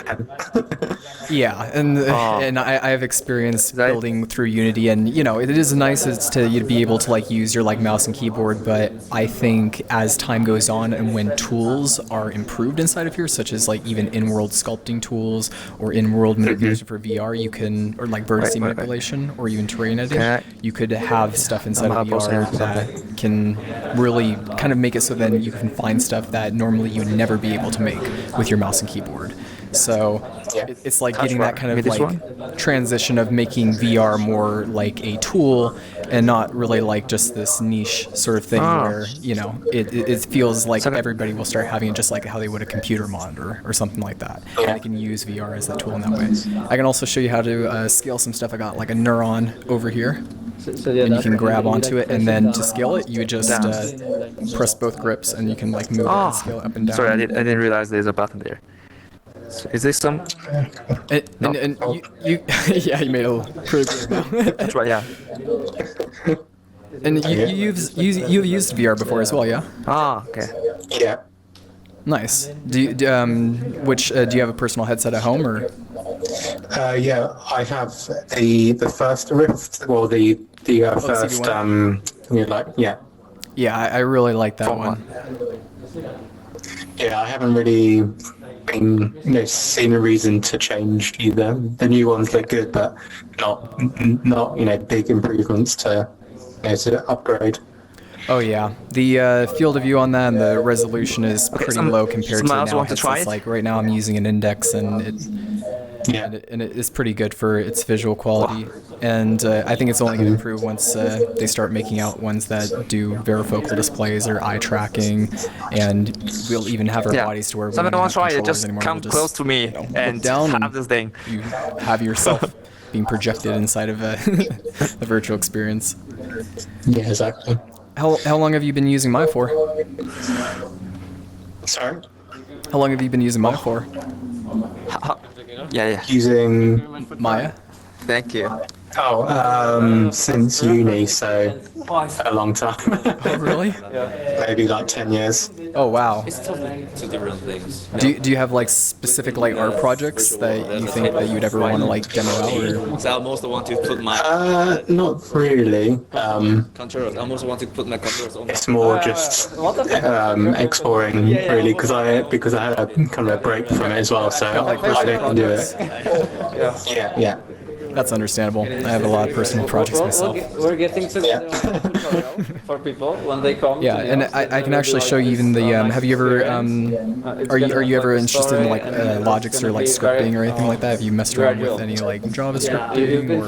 Yeah, and Oh. and I have experience That- building through Unity, and it is nice as to you to be able to like use your like mouse and keyboard, but I think as time goes on and when tools are improved inside of here, such as like even in-world sculpting tools or in-world manipulation for VR, you can, or like vertice Wait. manipulation or even terrain editing, Can you could have stuff inside of I'm VR opposing that can really kind of make it so then you can find stuff that normally you would never be able to make with your mouse and keyboard. So Yeah. it's like getting that kind of Maybe this like transition of making VR more like a tool and not really like just this niche sort of thing where, you know, it feels like everybody will start having it just like how they would a computer monitor or something like that. And they can use VR as a tool in that way. I can also show you how to scale some stuff. I got like a neuron over here. And you can grab onto it, and then to scale it, you just press both grips, and you can like move it and scale it up and down. Sorry, I didn't realize there's a button there. So is this some? And you yeah, you made a pretty clear now. That's right, yeah. And you've used VR before as well, yeah? Ah, okay. Yeah. Nice. Do you have a personal headset at home, or? Yeah, I have the first Rift, well, the first yeah. Yeah, I really like that one. Yeah, I haven't really seen a reason to change either. The new ones look good, but not big improvements to upgrade. Oh yeah, the field of view on that and the resolution is pretty low compared to now. It's like right now I'm using an index, and it is pretty good for its visual quality. And I think it's only going to improve once they start making out ones that do varifocal displays or eye tracking, and we'll even have our bodies to where we don't have controllers anymore. Come close to me and down have this thing. You have yourself being projected inside of a virtual experience. Yeah, exactly. How long have you been using Maya for? Sorry? How long have you been using Maya for? Yeah. Using Maya? Thank you. Since uni, so a long time. Oh, really? Maybe like 10 years. Oh, wow. It's totally two different things. Do you have like specific like art projects that you think that you'd ever want to like demo out? Or? So I almost want to put my Not really. controllers. I almost want to put my controllers on. It's more just exploring really because I had a kind of a break from it as well, so I don't do it. Yeah. That's understandable. I have a lot of personal projects myself. We're getting to the for people when they come. Yeah, and I can actually show you even the. Have you ever? Are you ever interested in like logics or like scripting or anything like that? Have you messed around with any like JavaScripting or?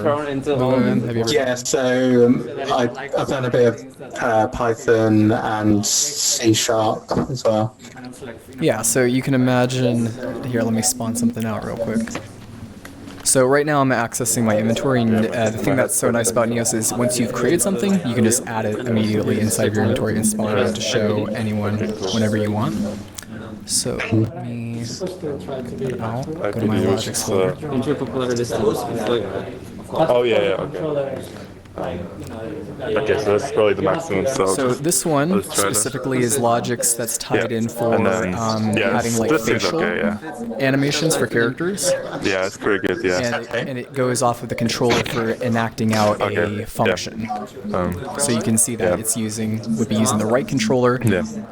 Have you ever? Yeah, so I've done a bit of Python and C# as well. Yeah, so you can imagine. Here, let me spawn something out real quick. So right now I'm accessing my inventory, and the thing that's so nice about Neos is once you've created something, you can just add it immediately inside of your inventory and spawn it to show anyone whenever you want. So let me go to my logic folder. Oh yeah, okay. Okay, so that's probably the maximum. So this one specifically is logics that's tied in for having like facial animations for characters. Yeah, it's pretty good. Yeah, and it goes off of the controller for enacting out a function. So you can see that it's would be using the right controller,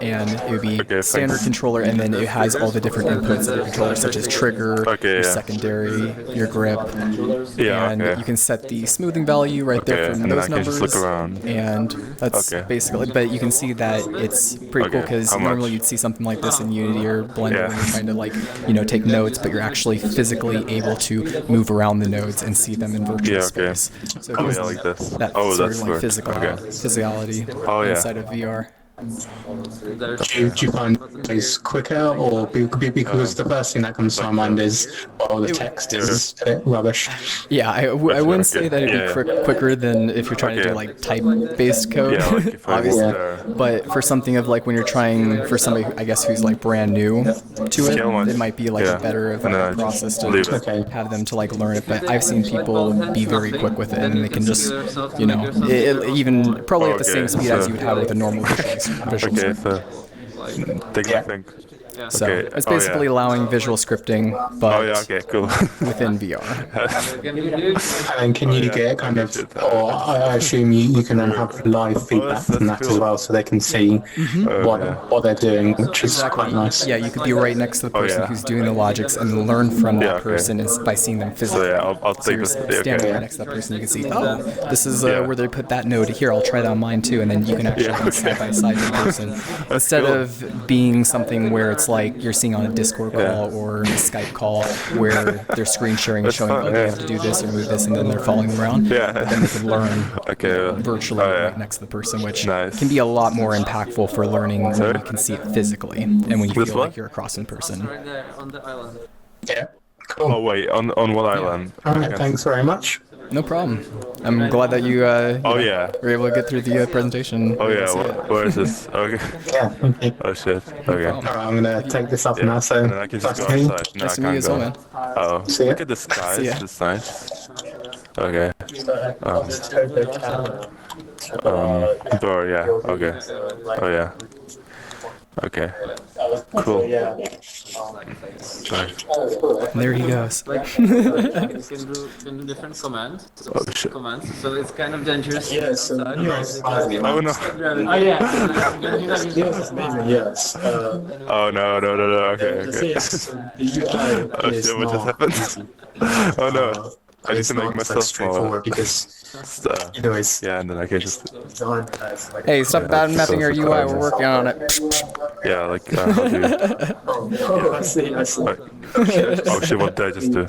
and it would be standard controller, and then it has all the different inputs of the controller, such as trigger, your secondary, your grip, and you can set the smoothing value right there. And those then I can numbers, just look around. and that's basically. But you can see that it's pretty cool because normally you'd see something like this in Unity or Blender when you're trying to like take nodes, but you're actually physically able to move around the nodes and see them in virtual space. So like this. That sort of like physiology inside of VR. Do you find these quicker, or because the first thing that comes to my mind is, the text is a bit rubbish? Yeah, I wouldn't say that it'd be quicker than if you're trying to do like type-based code, obviously. But for something of like when you're trying for somebody, I guess, who's like brand new to it might be like a better of a process to have them to like learn it. But I've seen people be very quick with it, and they can just, even probably at the same speed as you would have with a normal visual think. So it's basically allowing visual scripting, but within VR. And can you get kind of, or I assume you can then have live feedback from that as well, so they can see what they're doing, which is quite nice. Yeah, you could be right next to the person who's doing the logics and learn from that person by seeing them physically. So you're standing right next to that person, you can see, this is where they put that node here, I'll try that on mine too, and then you can actually be side by side to the person. Instead of being something where it's it's like you're seeing on a Discord call or a Skype call where they're screen sharing and showing, oh, they have to do this or move this, and then they're following them around. But then they can learn virtually right next to the person, which can be a lot more impactful for learning when you can see it physically and when you feel like you're across in person. Right there on the island. Yeah. Cool. Oh wait, on what island? All right. Thanks very much. No problem. I'm glad that you, were able to get through the presentation. Oh yeah, where is this? Okay. Yeah. Okay. Oh shit. Okay. All right, I'm gonna take this off now. So And then I can just go outside. No, Nice I to meet you can't as well, go. man. Oh, See ya. look at the skies. See ya. It's nice. Okay. Door. Yeah. Okay. Oh yeah. Okay. Cool. Sorry. There he goes. Like, you can do different commands. Oh shit. Commands. So it's kind of dangerous. Yes. Oh no. Oh yeah. Yes. Oh no. Okay. Oh shit, what just happened? Oh no. I need to make myself smaller. Because anyways, yeah, and then I can just Hey, stop bad mapping our UI. We're working on it. yeah, like how do you... I see. Oh shit, what did I just do?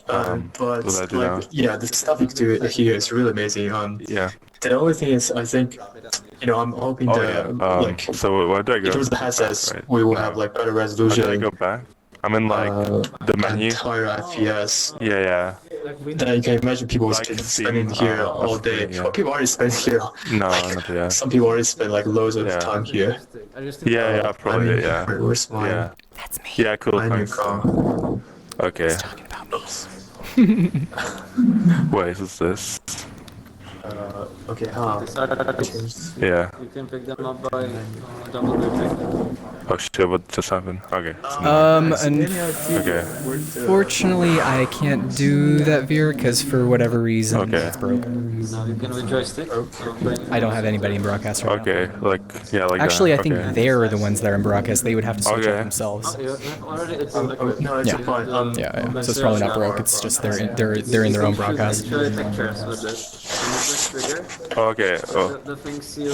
But what did I do now? yeah, the stuff you can do here is really amazing. Yeah. The only thing is, I think, I'm hoping Oh that yeah. like So where do I in go? terms of the headsets, Right. we will have like better How resolution. do I go back? I'm in like the menu. Entire FPS. Yeah. Then you can imagine people Like spending Steam, here all day. yeah. Well, people already spend here. No, not yet. Some people already spend like loads of Yeah. time here. Yeah, probably. Yeah. Where's my Yeah. Yeah, cool. my new Thanks. car? Okay. Wait, what's this? Okay, how? Yeah. You can pick them up by double clicking. Oh shit, what just happened? Okay. Okay. Unfortunately, I can't do that, Veer, because for whatever reason, Okay. it's broken. Now you can with joystick. I don't have anybody in broadcast right now. Okay, like Actually, that. I think Okay. they're the ones that are in broadcast. They would have to switch Okay. it themselves. Already it's No, it's Yeah. fine. Yeah. So it's probably not broke. It's just they're in their own broadcast. Show the pictures with this. And this trigger. Okay. Oh. The things you.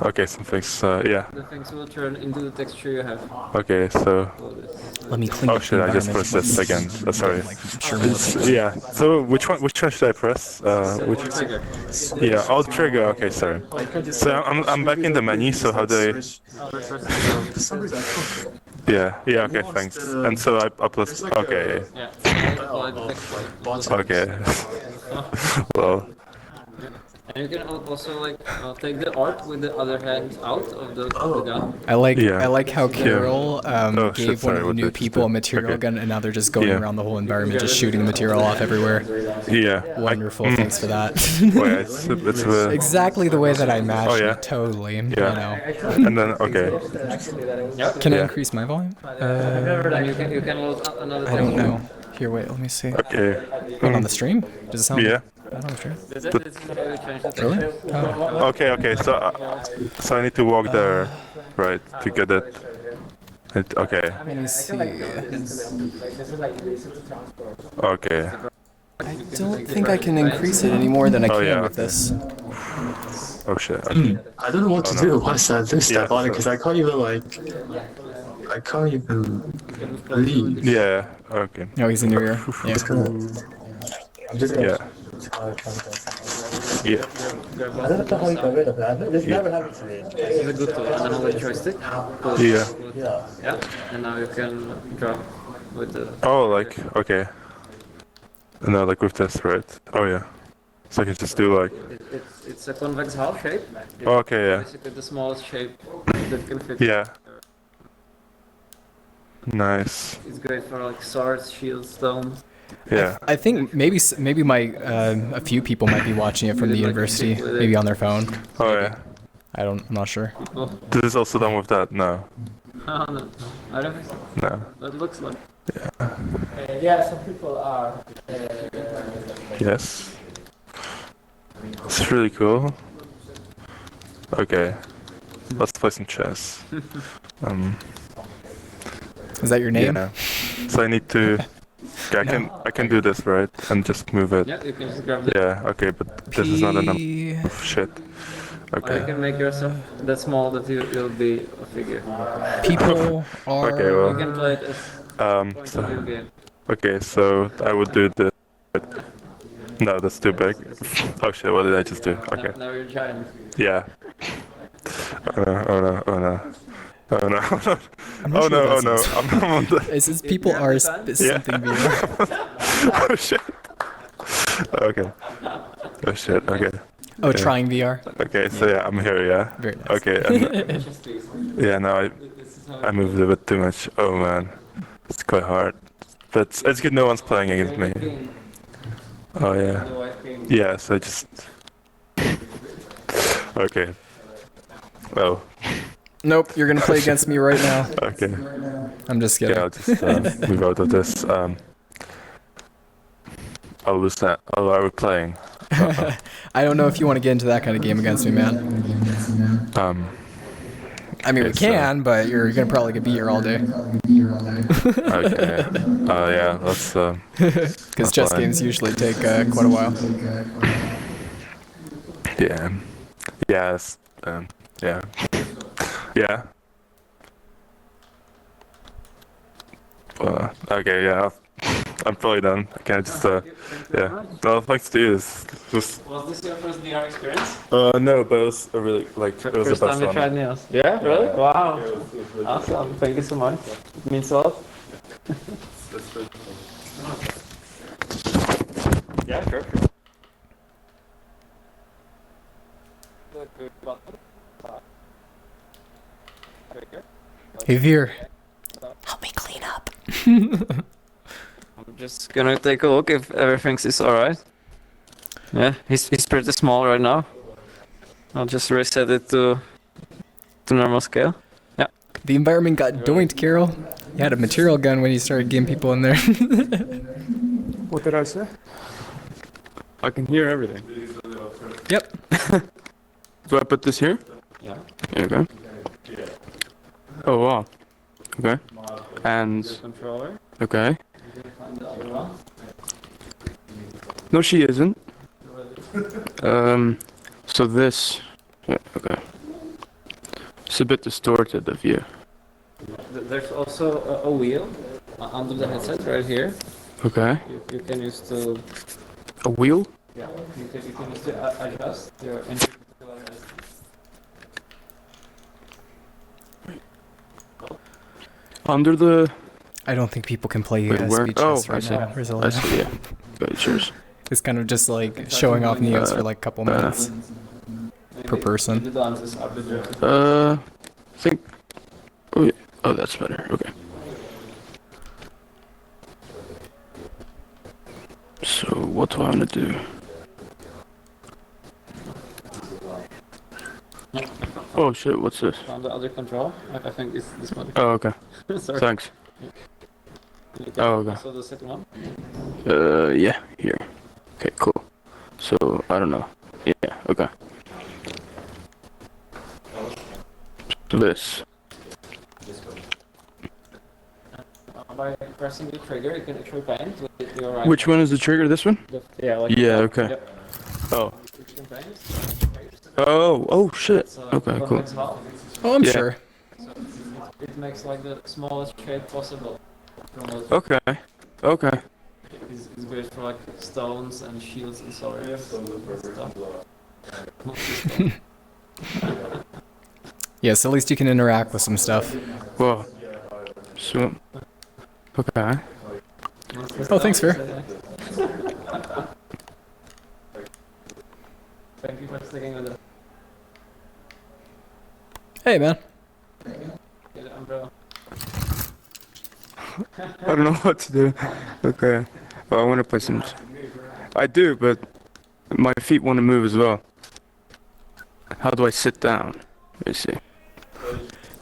Okay. Some things. Yeah. The things will turn into the texture you have. Okay. So. Let me clean Oh up the shit! I just environment. pressed this again. Sorry. Like, sure more It's- yeah. So which one should I press? Which? Trigger. Yeah. Oh, trigger. Okay. Sorry. So I'm back in the menu. So how do I? Yeah. Yeah. Okay. Thanks. And so I plus. Okay. Yeah. Apply the text light. Okay. Well. And you can also like take the art with the other hand out of the gun. I like Yeah. I like how Carol Oh, shit, gave one sorry, of the what new did I just people do? a material Okay. gun, and now they're just going Yeah. around the whole environment, just shooting the material off everywhere. Yeah. Wonderful. Thanks for that. Wait, it's Exactly the way that I imagined Oh, yeah? it. Totally. Yeah. You know. And then okay. Can I Yeah. increase my volume? And you can load another I don't know. Here, wait. Let me see. Okay. Wait, on the stream? Does it sound? Yeah. I don't know. Sure. Really? Really? Oh. Okay. So I need to walk there, right, to get it. Okay. Let me see. Okay. I don't think I can increase it any more than I Oh, can yeah, with this. Oh shit. Okay. I don't know what to no. do once I do stuff Yeah, on it so- because I can't even leave. Yeah. Okay. No, he's in your ear. Yeah. I'm just Yeah. Yeah. I don't know how you got rid of that. This never happened to me. This is a good tool. And then with joystick. Yeah. Yeah. And now you can drop with the. Oh, like okay. No, like with this, right? Oh yeah. So I can just do like. It's a convex half shape. It's Okay. Yeah. basically the smallest shape that can fit. Yeah. Nice. It's great for like swords, shields, stones. Yeah. I think maybe my a few people might be watching it from the university, maybe on their phone. Oh yeah. I'm not sure. Oh, This is also done with that. No. no, I don't think so. No. That looks like. Yeah, some people are. Yes. It's really cool. Okay. Let's play some chess. Is that your name? Yeah. So I need to. Yeah, I can do this, right? And just move it. Yeah, you can just grab the. Yeah. Okay, but this is not enough. P- Shit. Or you Okay. can make yourself that small that you'll be a figure. People are. Okay, well, You can play it as point of view game. okay, so I would do this. No, that's too big. Oh shit, what did I just do? Okay. Now you're giant. Yeah. Oh no, oh no, oh no. Oh no, I'm not oh sure no, what oh that no, says. I'm on the... It says people are something VR. Oh shit. Okay. Oh shit, okay. Oh, Yeah. trying VR. Okay, so yeah, I'm here, yeah? Very nice. Okay, and, yeah, no, I moved a bit too much. Oh man, it's quite hard. But it's good no one's playing against me. Oh yeah. Yeah, so just... Okay. Oh. Nope, you're gonna play against me right now. Okay. I'm just kidding. Yeah, I'll just move out of this. I'll lose that. Oh, are we playing? I don't know if you want to get into that kind of game against me, man. I mean, we can, but you're gonna probably get beat here all day. Okay. Yeah, that's Because chess fine. games usually take quite a while. Yeah. Yes. Yeah. Yeah. Okay, yeah. I'm probably done. I can't just, yeah. No, thanks to you. Just... Was this your first VR experience? No, but it was a really, like, it was First the time best you one. tried Neos? Yeah, really? Wow. Awesome. Thank you so much. It means a lot. Yeah, sure. Hey, Veer. Help me clean up. I'm just gonna take a look if everything is alright. Yeah, he's pretty small right now. I'll just reset it to normal scale. Yeah. The environment got doinked, Carol. You had a material gun when you started getting people in there. What did I say? I can hear everything. Yep. Do I put this here? Yeah. Okay. Oh wow. Okay. And Controller. okay. No, she isn't. So this. Yeah, okay. It's a bit distorted, the view. There's also a wheel under the headset right here. Okay. You can use to A wheel? yeah. You can use to adjust your entry. Under the... I don't think people can play Wait, where? speed Oh, chess I right see. now. Rizzo. I see, yeah. Okay, cheers. It's kind of just like showing off Neos for like a couple minutes per person. I think... Oh, yeah. Oh, that's better. Okay. So, what do I want to do? Oh shit, what's this? On the other control, I think it's this one. Oh, okay. Sorry. Thanks. Oh, okay. So the second one? Yeah, here. Okay, cool. So, I don't know. Yeah, okay. So this. By pressing the trigger, you can actually paint with your right. Which one is the trigger? This one? Yeah, like Yeah, that. okay. Yep. Oh. You can paint. Oh shit. It's, Okay, cool. convex hull. Oh, I'm Yeah. sure. So it makes like the smallest shape possible. Okay. Okay. It's great for like stones and shields and swords and stuff. Yes, at least you can interact with some stuff. Whoa. So. Okay. Oh, thanks, Veer. Thank you for sticking with it. Hey, man. Get the umbrella. I don't know what to do. Okay. Well, I want to play some. I do, but my feet want to move as well. How do I sit down? Let me see.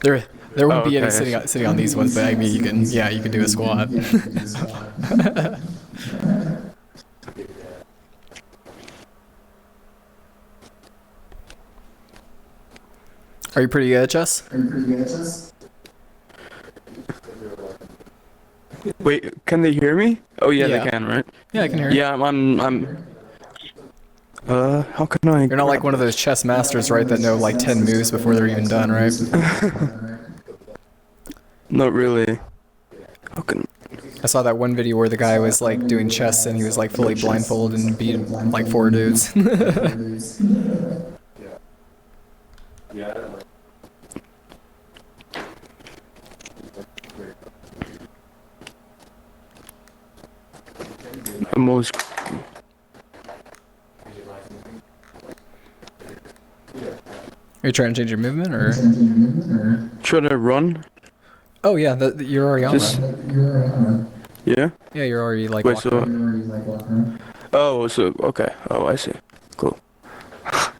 There won't be any okay. sitting on these ones, but I mean, you can do a squat. Are you pretty good at chess? Wait, can they hear me? Oh yeah, Yeah. they can, right? Yeah, I can hear you. Yeah, I'm. How can I? You're not like one of those chess masters, right, that know like 10 moves before they're even done, right? Not really. How can? I saw that one video where the guy was like doing chess and he was like fully blindfolded and beat like 4 dudes. I'm always. Are you trying to change your movement or? Try to run. Oh yeah, you're already on that. Yeah. Yeah, you're already like. Wait, walking so. around. Oh, so okay. Oh, I see. Cool. Let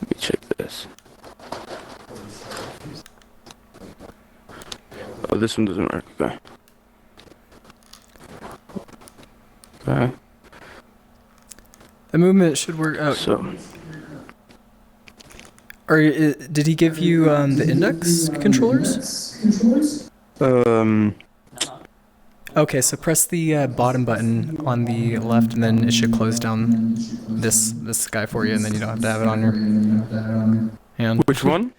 me check this. Oh, this one doesn't work. Okay. Okay. The movement should work out. So. Or did he give you the index controllers? Okay, so press the bottom button on the left, and then it should close down this guy for you, and then you don't have to have it on your hand. Which one?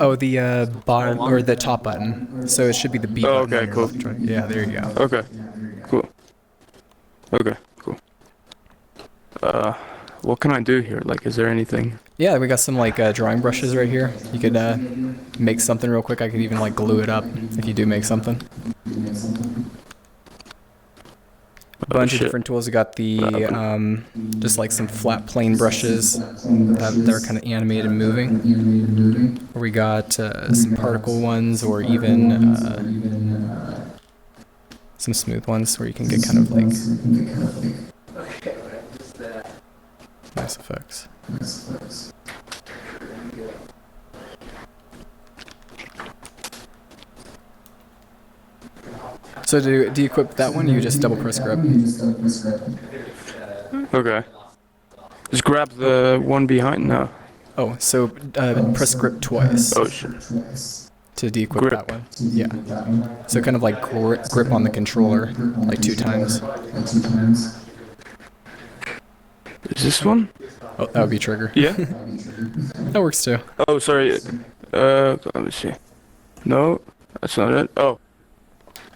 Oh, the bottom or the top button. So it should be the B button. Okay, on your cool. left joint. Yeah, there you go. Okay. Cool. Okay, cool. What can I do here? Like, is there anything? Yeah, we got some like drawing brushes right here. You could make something real quick. I could even like glue it up if you do make something. A bunch of different tools. We got the just like some flat plane brushes that are kind of animated and moving. Or we got some particle ones, or even some smooth ones where you can get kind of like nice effects. So do you equip that one? You just double press grab. Okay. Just grab the one behind? No. Oh, so press grip twice. Oh, shit. To de-equip that one. Yeah. So kind of like grip on the controller like 2 times. Is this one? Oh, that would be trigger. Yeah. That works too. Oh, sorry. Let me see. No, that's not it. Oh.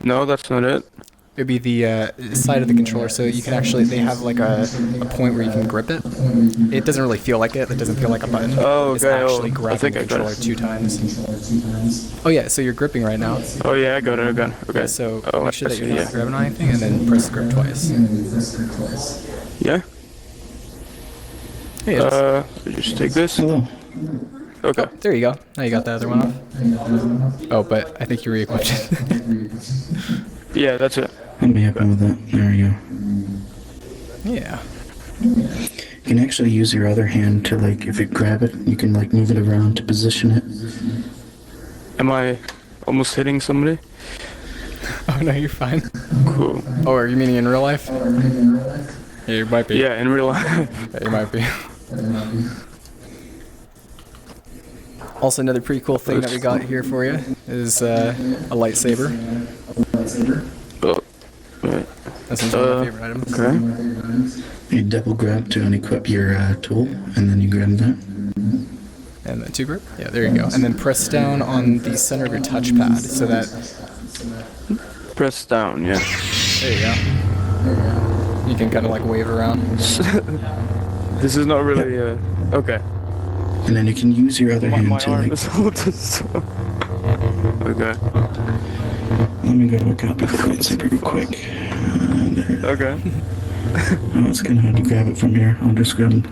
No, that's not it. It'd be the side of the controller, so you can actually, they have like a point where you can grip it. It doesn't really feel like it. It doesn't feel like a button. Oh, okay. It's actually I grabbing think the I got controller it. 2 times. Oh yeah, so you're gripping right now. Oh yeah, I got it. Okay. Yeah, so Oh, make sure I that you're see, not yeah. grabbing on anything, and then press grip twice. Yeah. Hey, just take this. Okay. Oh, there you go. Now you got the other one off. Oh, but I think you re-equipped it. Yeah, that's it. I'll be happy with that. There you go. Yeah. You can actually use your other hand to, like, if you grab it, you can, like, move it around to position it. Am I almost hitting somebody? Oh no, you're fine. Cool. Oh, are you meaning in real life? Yeah, you might be. Yeah, in real life. Yeah, you might be. Also, another pretty cool thing that we got here for you is a lightsaber. Oh, right. That's one of my favorite items. Okay. You double grab to unequip your tool, and then you grab that. And then 2 grip. Yeah, there you go. And then press down on the center of your touchpad so that... Press down, yeah. There you go. You can kind of like wave around. This is not really, okay. And then you can use your other hand My to, arm like... is all this. Okay. Let me grab a copy of the lightsaber real quick. Okay. Oh, it's kind of hard to grab it from here. I'll just grab it.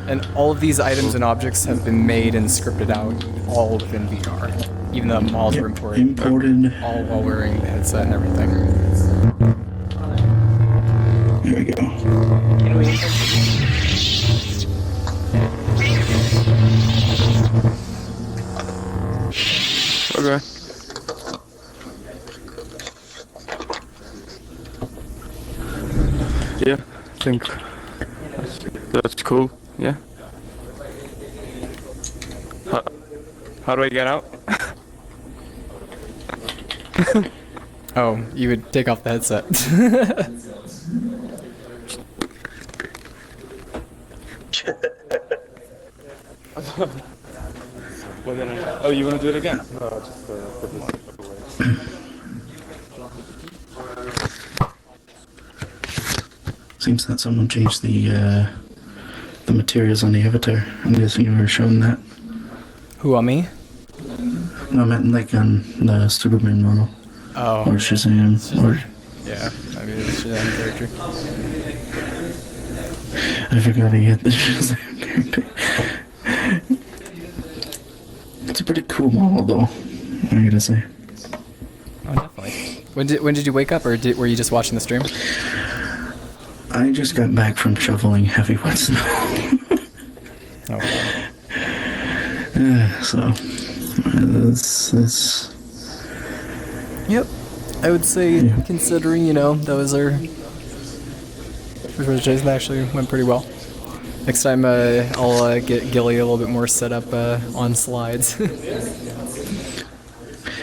And all of these items and objects have been made and scripted out all within VR. Even the models were imported. All while wearing the headset and everything. There we go. Okay. Yeah, I think that's cool. Yeah. How do I get out? Oh, you would take off the headset. Oh, you want to do it again? No, just put this away. Seems that someone changed the materials on the avatar. I'm guessing you were showing that. Who, on me? No, I meant like on the Superman model. Oh. Or Shazam. Or Yeah, I mean, it's Shazam character. I forgot he had the Shazam character. It's a pretty cool model, though. I gotta say. Oh, definitely. When did you wake up, or were you just watching the stream? I just got back from shoveling heavy wet snow. Oh. So, this. Yep. I would say, considering, that was our first presentation, actually went pretty well. Next time, I'll get Gilly a little bit more set up on slides.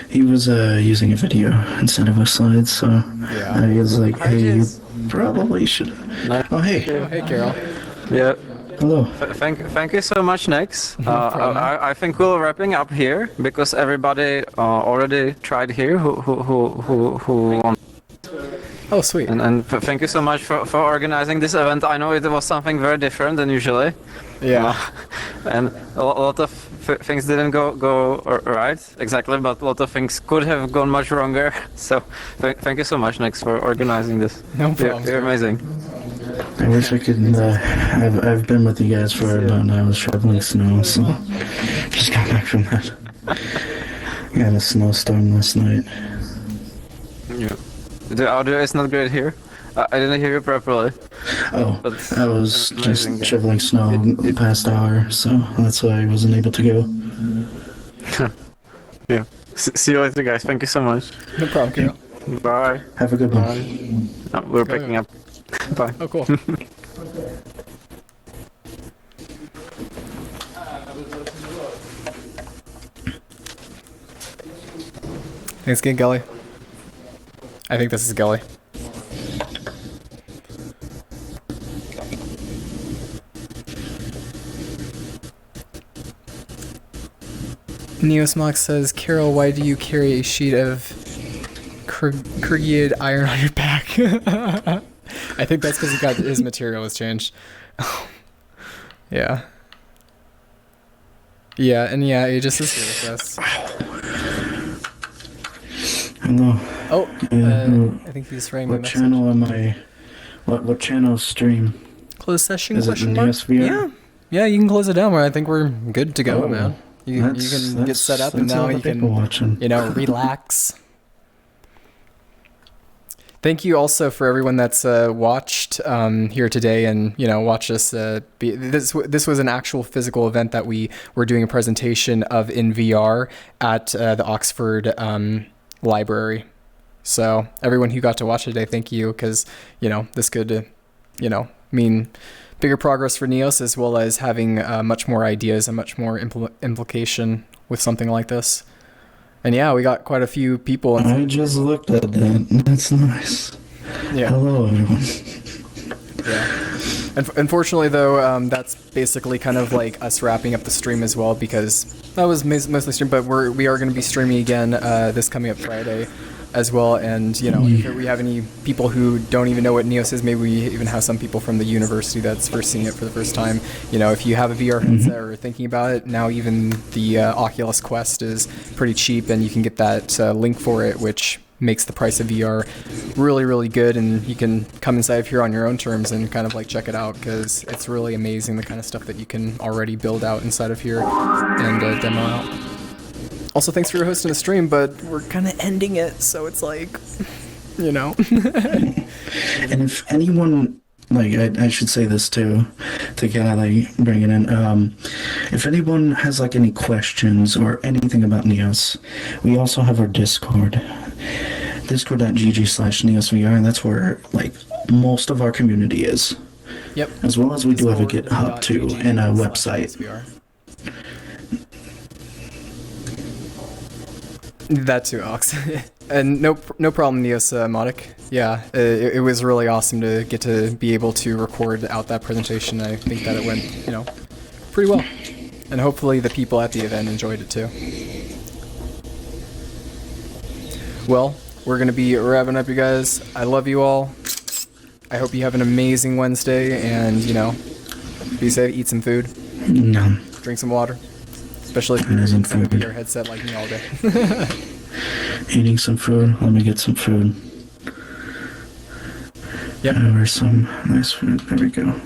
He was using a video instead of a slide, so I was like, hey, you probably should. Oh, hey. Oh, hey, Carol. Yeah. Hello. Thank you so much, Nex. I think we're wrapping up here because everybody already tried here who won. Oh, sweet. And thank you so much for organizing this event. I know it was something very different than usually. Yeah. And a lot of things didn't go right exactly, but a lot of things could have gone much wronger. So thank you so much, Nex, for organizing this. No problem. You're amazing. I wish I could. I've been with you guys for about an hour shoveling snow, so just got back from that. Got a snowstorm last night. Yeah. The audio is not great here. I didn't hear you properly. Oh, but I was just shoveling snow the past hour, so that's why I wasn't able to go. Yeah. See you later, guys. Thank you so much. No problem, Carol. Bye. Have a good one. We're picking up. Bye. Oh, cool. Thanks again, Gully. I think this is Gully. Neosmox says, Carol, why do you carry a sheet of Kyrgyz iron on your back? I think that's because his material has changed. Yeah. Yeah, and yeah, Aegis is here with us. Hello. Oh, I think he's writing my What message. channel am I? What channel stream? Closed session? Is it Question in mark? Neos VR? Yeah. Yeah, you can close it down. I think we're good to go, Oh, man. You can get set up, and that's a now lot you of people can, watching. relax. Thank you also for everyone that's watched here today and watched us. This was an actual physical event that we were doing a presentation of in VR at the Oxford Library. So everyone who got to watch it today, thank you, because this could mean bigger progress for Neos, as well as having much more ideas and much more implication with something like this. And yeah, we got quite a few people. I just looked at that. That's nice. Yeah. Hello, everyone. Yeah. Unfortunately, though, that's basically kind of like us wrapping up the stream as well, because that was mostly stream. But we are going to be streaming again this coming up Friday as well. And if we have any people who don't even know what Neos is, maybe we even have some people from the university that's first seeing it for the first time. If you have a VR headset or thinking about it, now even the Oculus Quest is pretty cheap, and you can get that link for it, which makes the price of VR really, really good, and you can come inside of here on your own terms and kind of check it out, because it's really amazing the kind of stuff that you can already build out inside of here and demo out. Also, thanks for hosting the stream, but we're kind of ending it, so it's And if anyone, I should say this too, to kind of bring it in. If anyone has any questions or anything about Neos, we also have our Discord. Discord.gg/NeosVR, and that's where most of our community is. Yep. As well as we do have a GitHub too and a website. That too, Ox. And no problem, Neos Modic. Yeah, it was really awesome to get to be able to record out that presentation. I think that it went, pretty well. And hopefully the people at the event enjoyed it too. Well, we're going to be wrapping up, you guys. I love you all. I hope you have an amazing Wednesday, and, you know, be safe, eat some food. No. Drink some water. Especially if It isn't you're food. your headset like me all day. Eating some food. Let me get some food. Yep. Where's some nice food? There we go.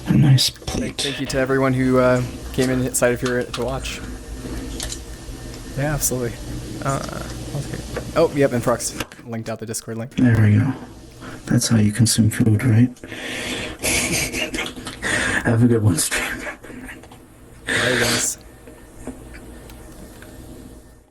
A nice plate. Thank you to everyone who came in excited for to watch. Yeah, absolutely. Okay. Oh, yep, and Prox linked out the Discord link. There we go. That's how you consume food, right? Have a good one, stream. Bye, guys.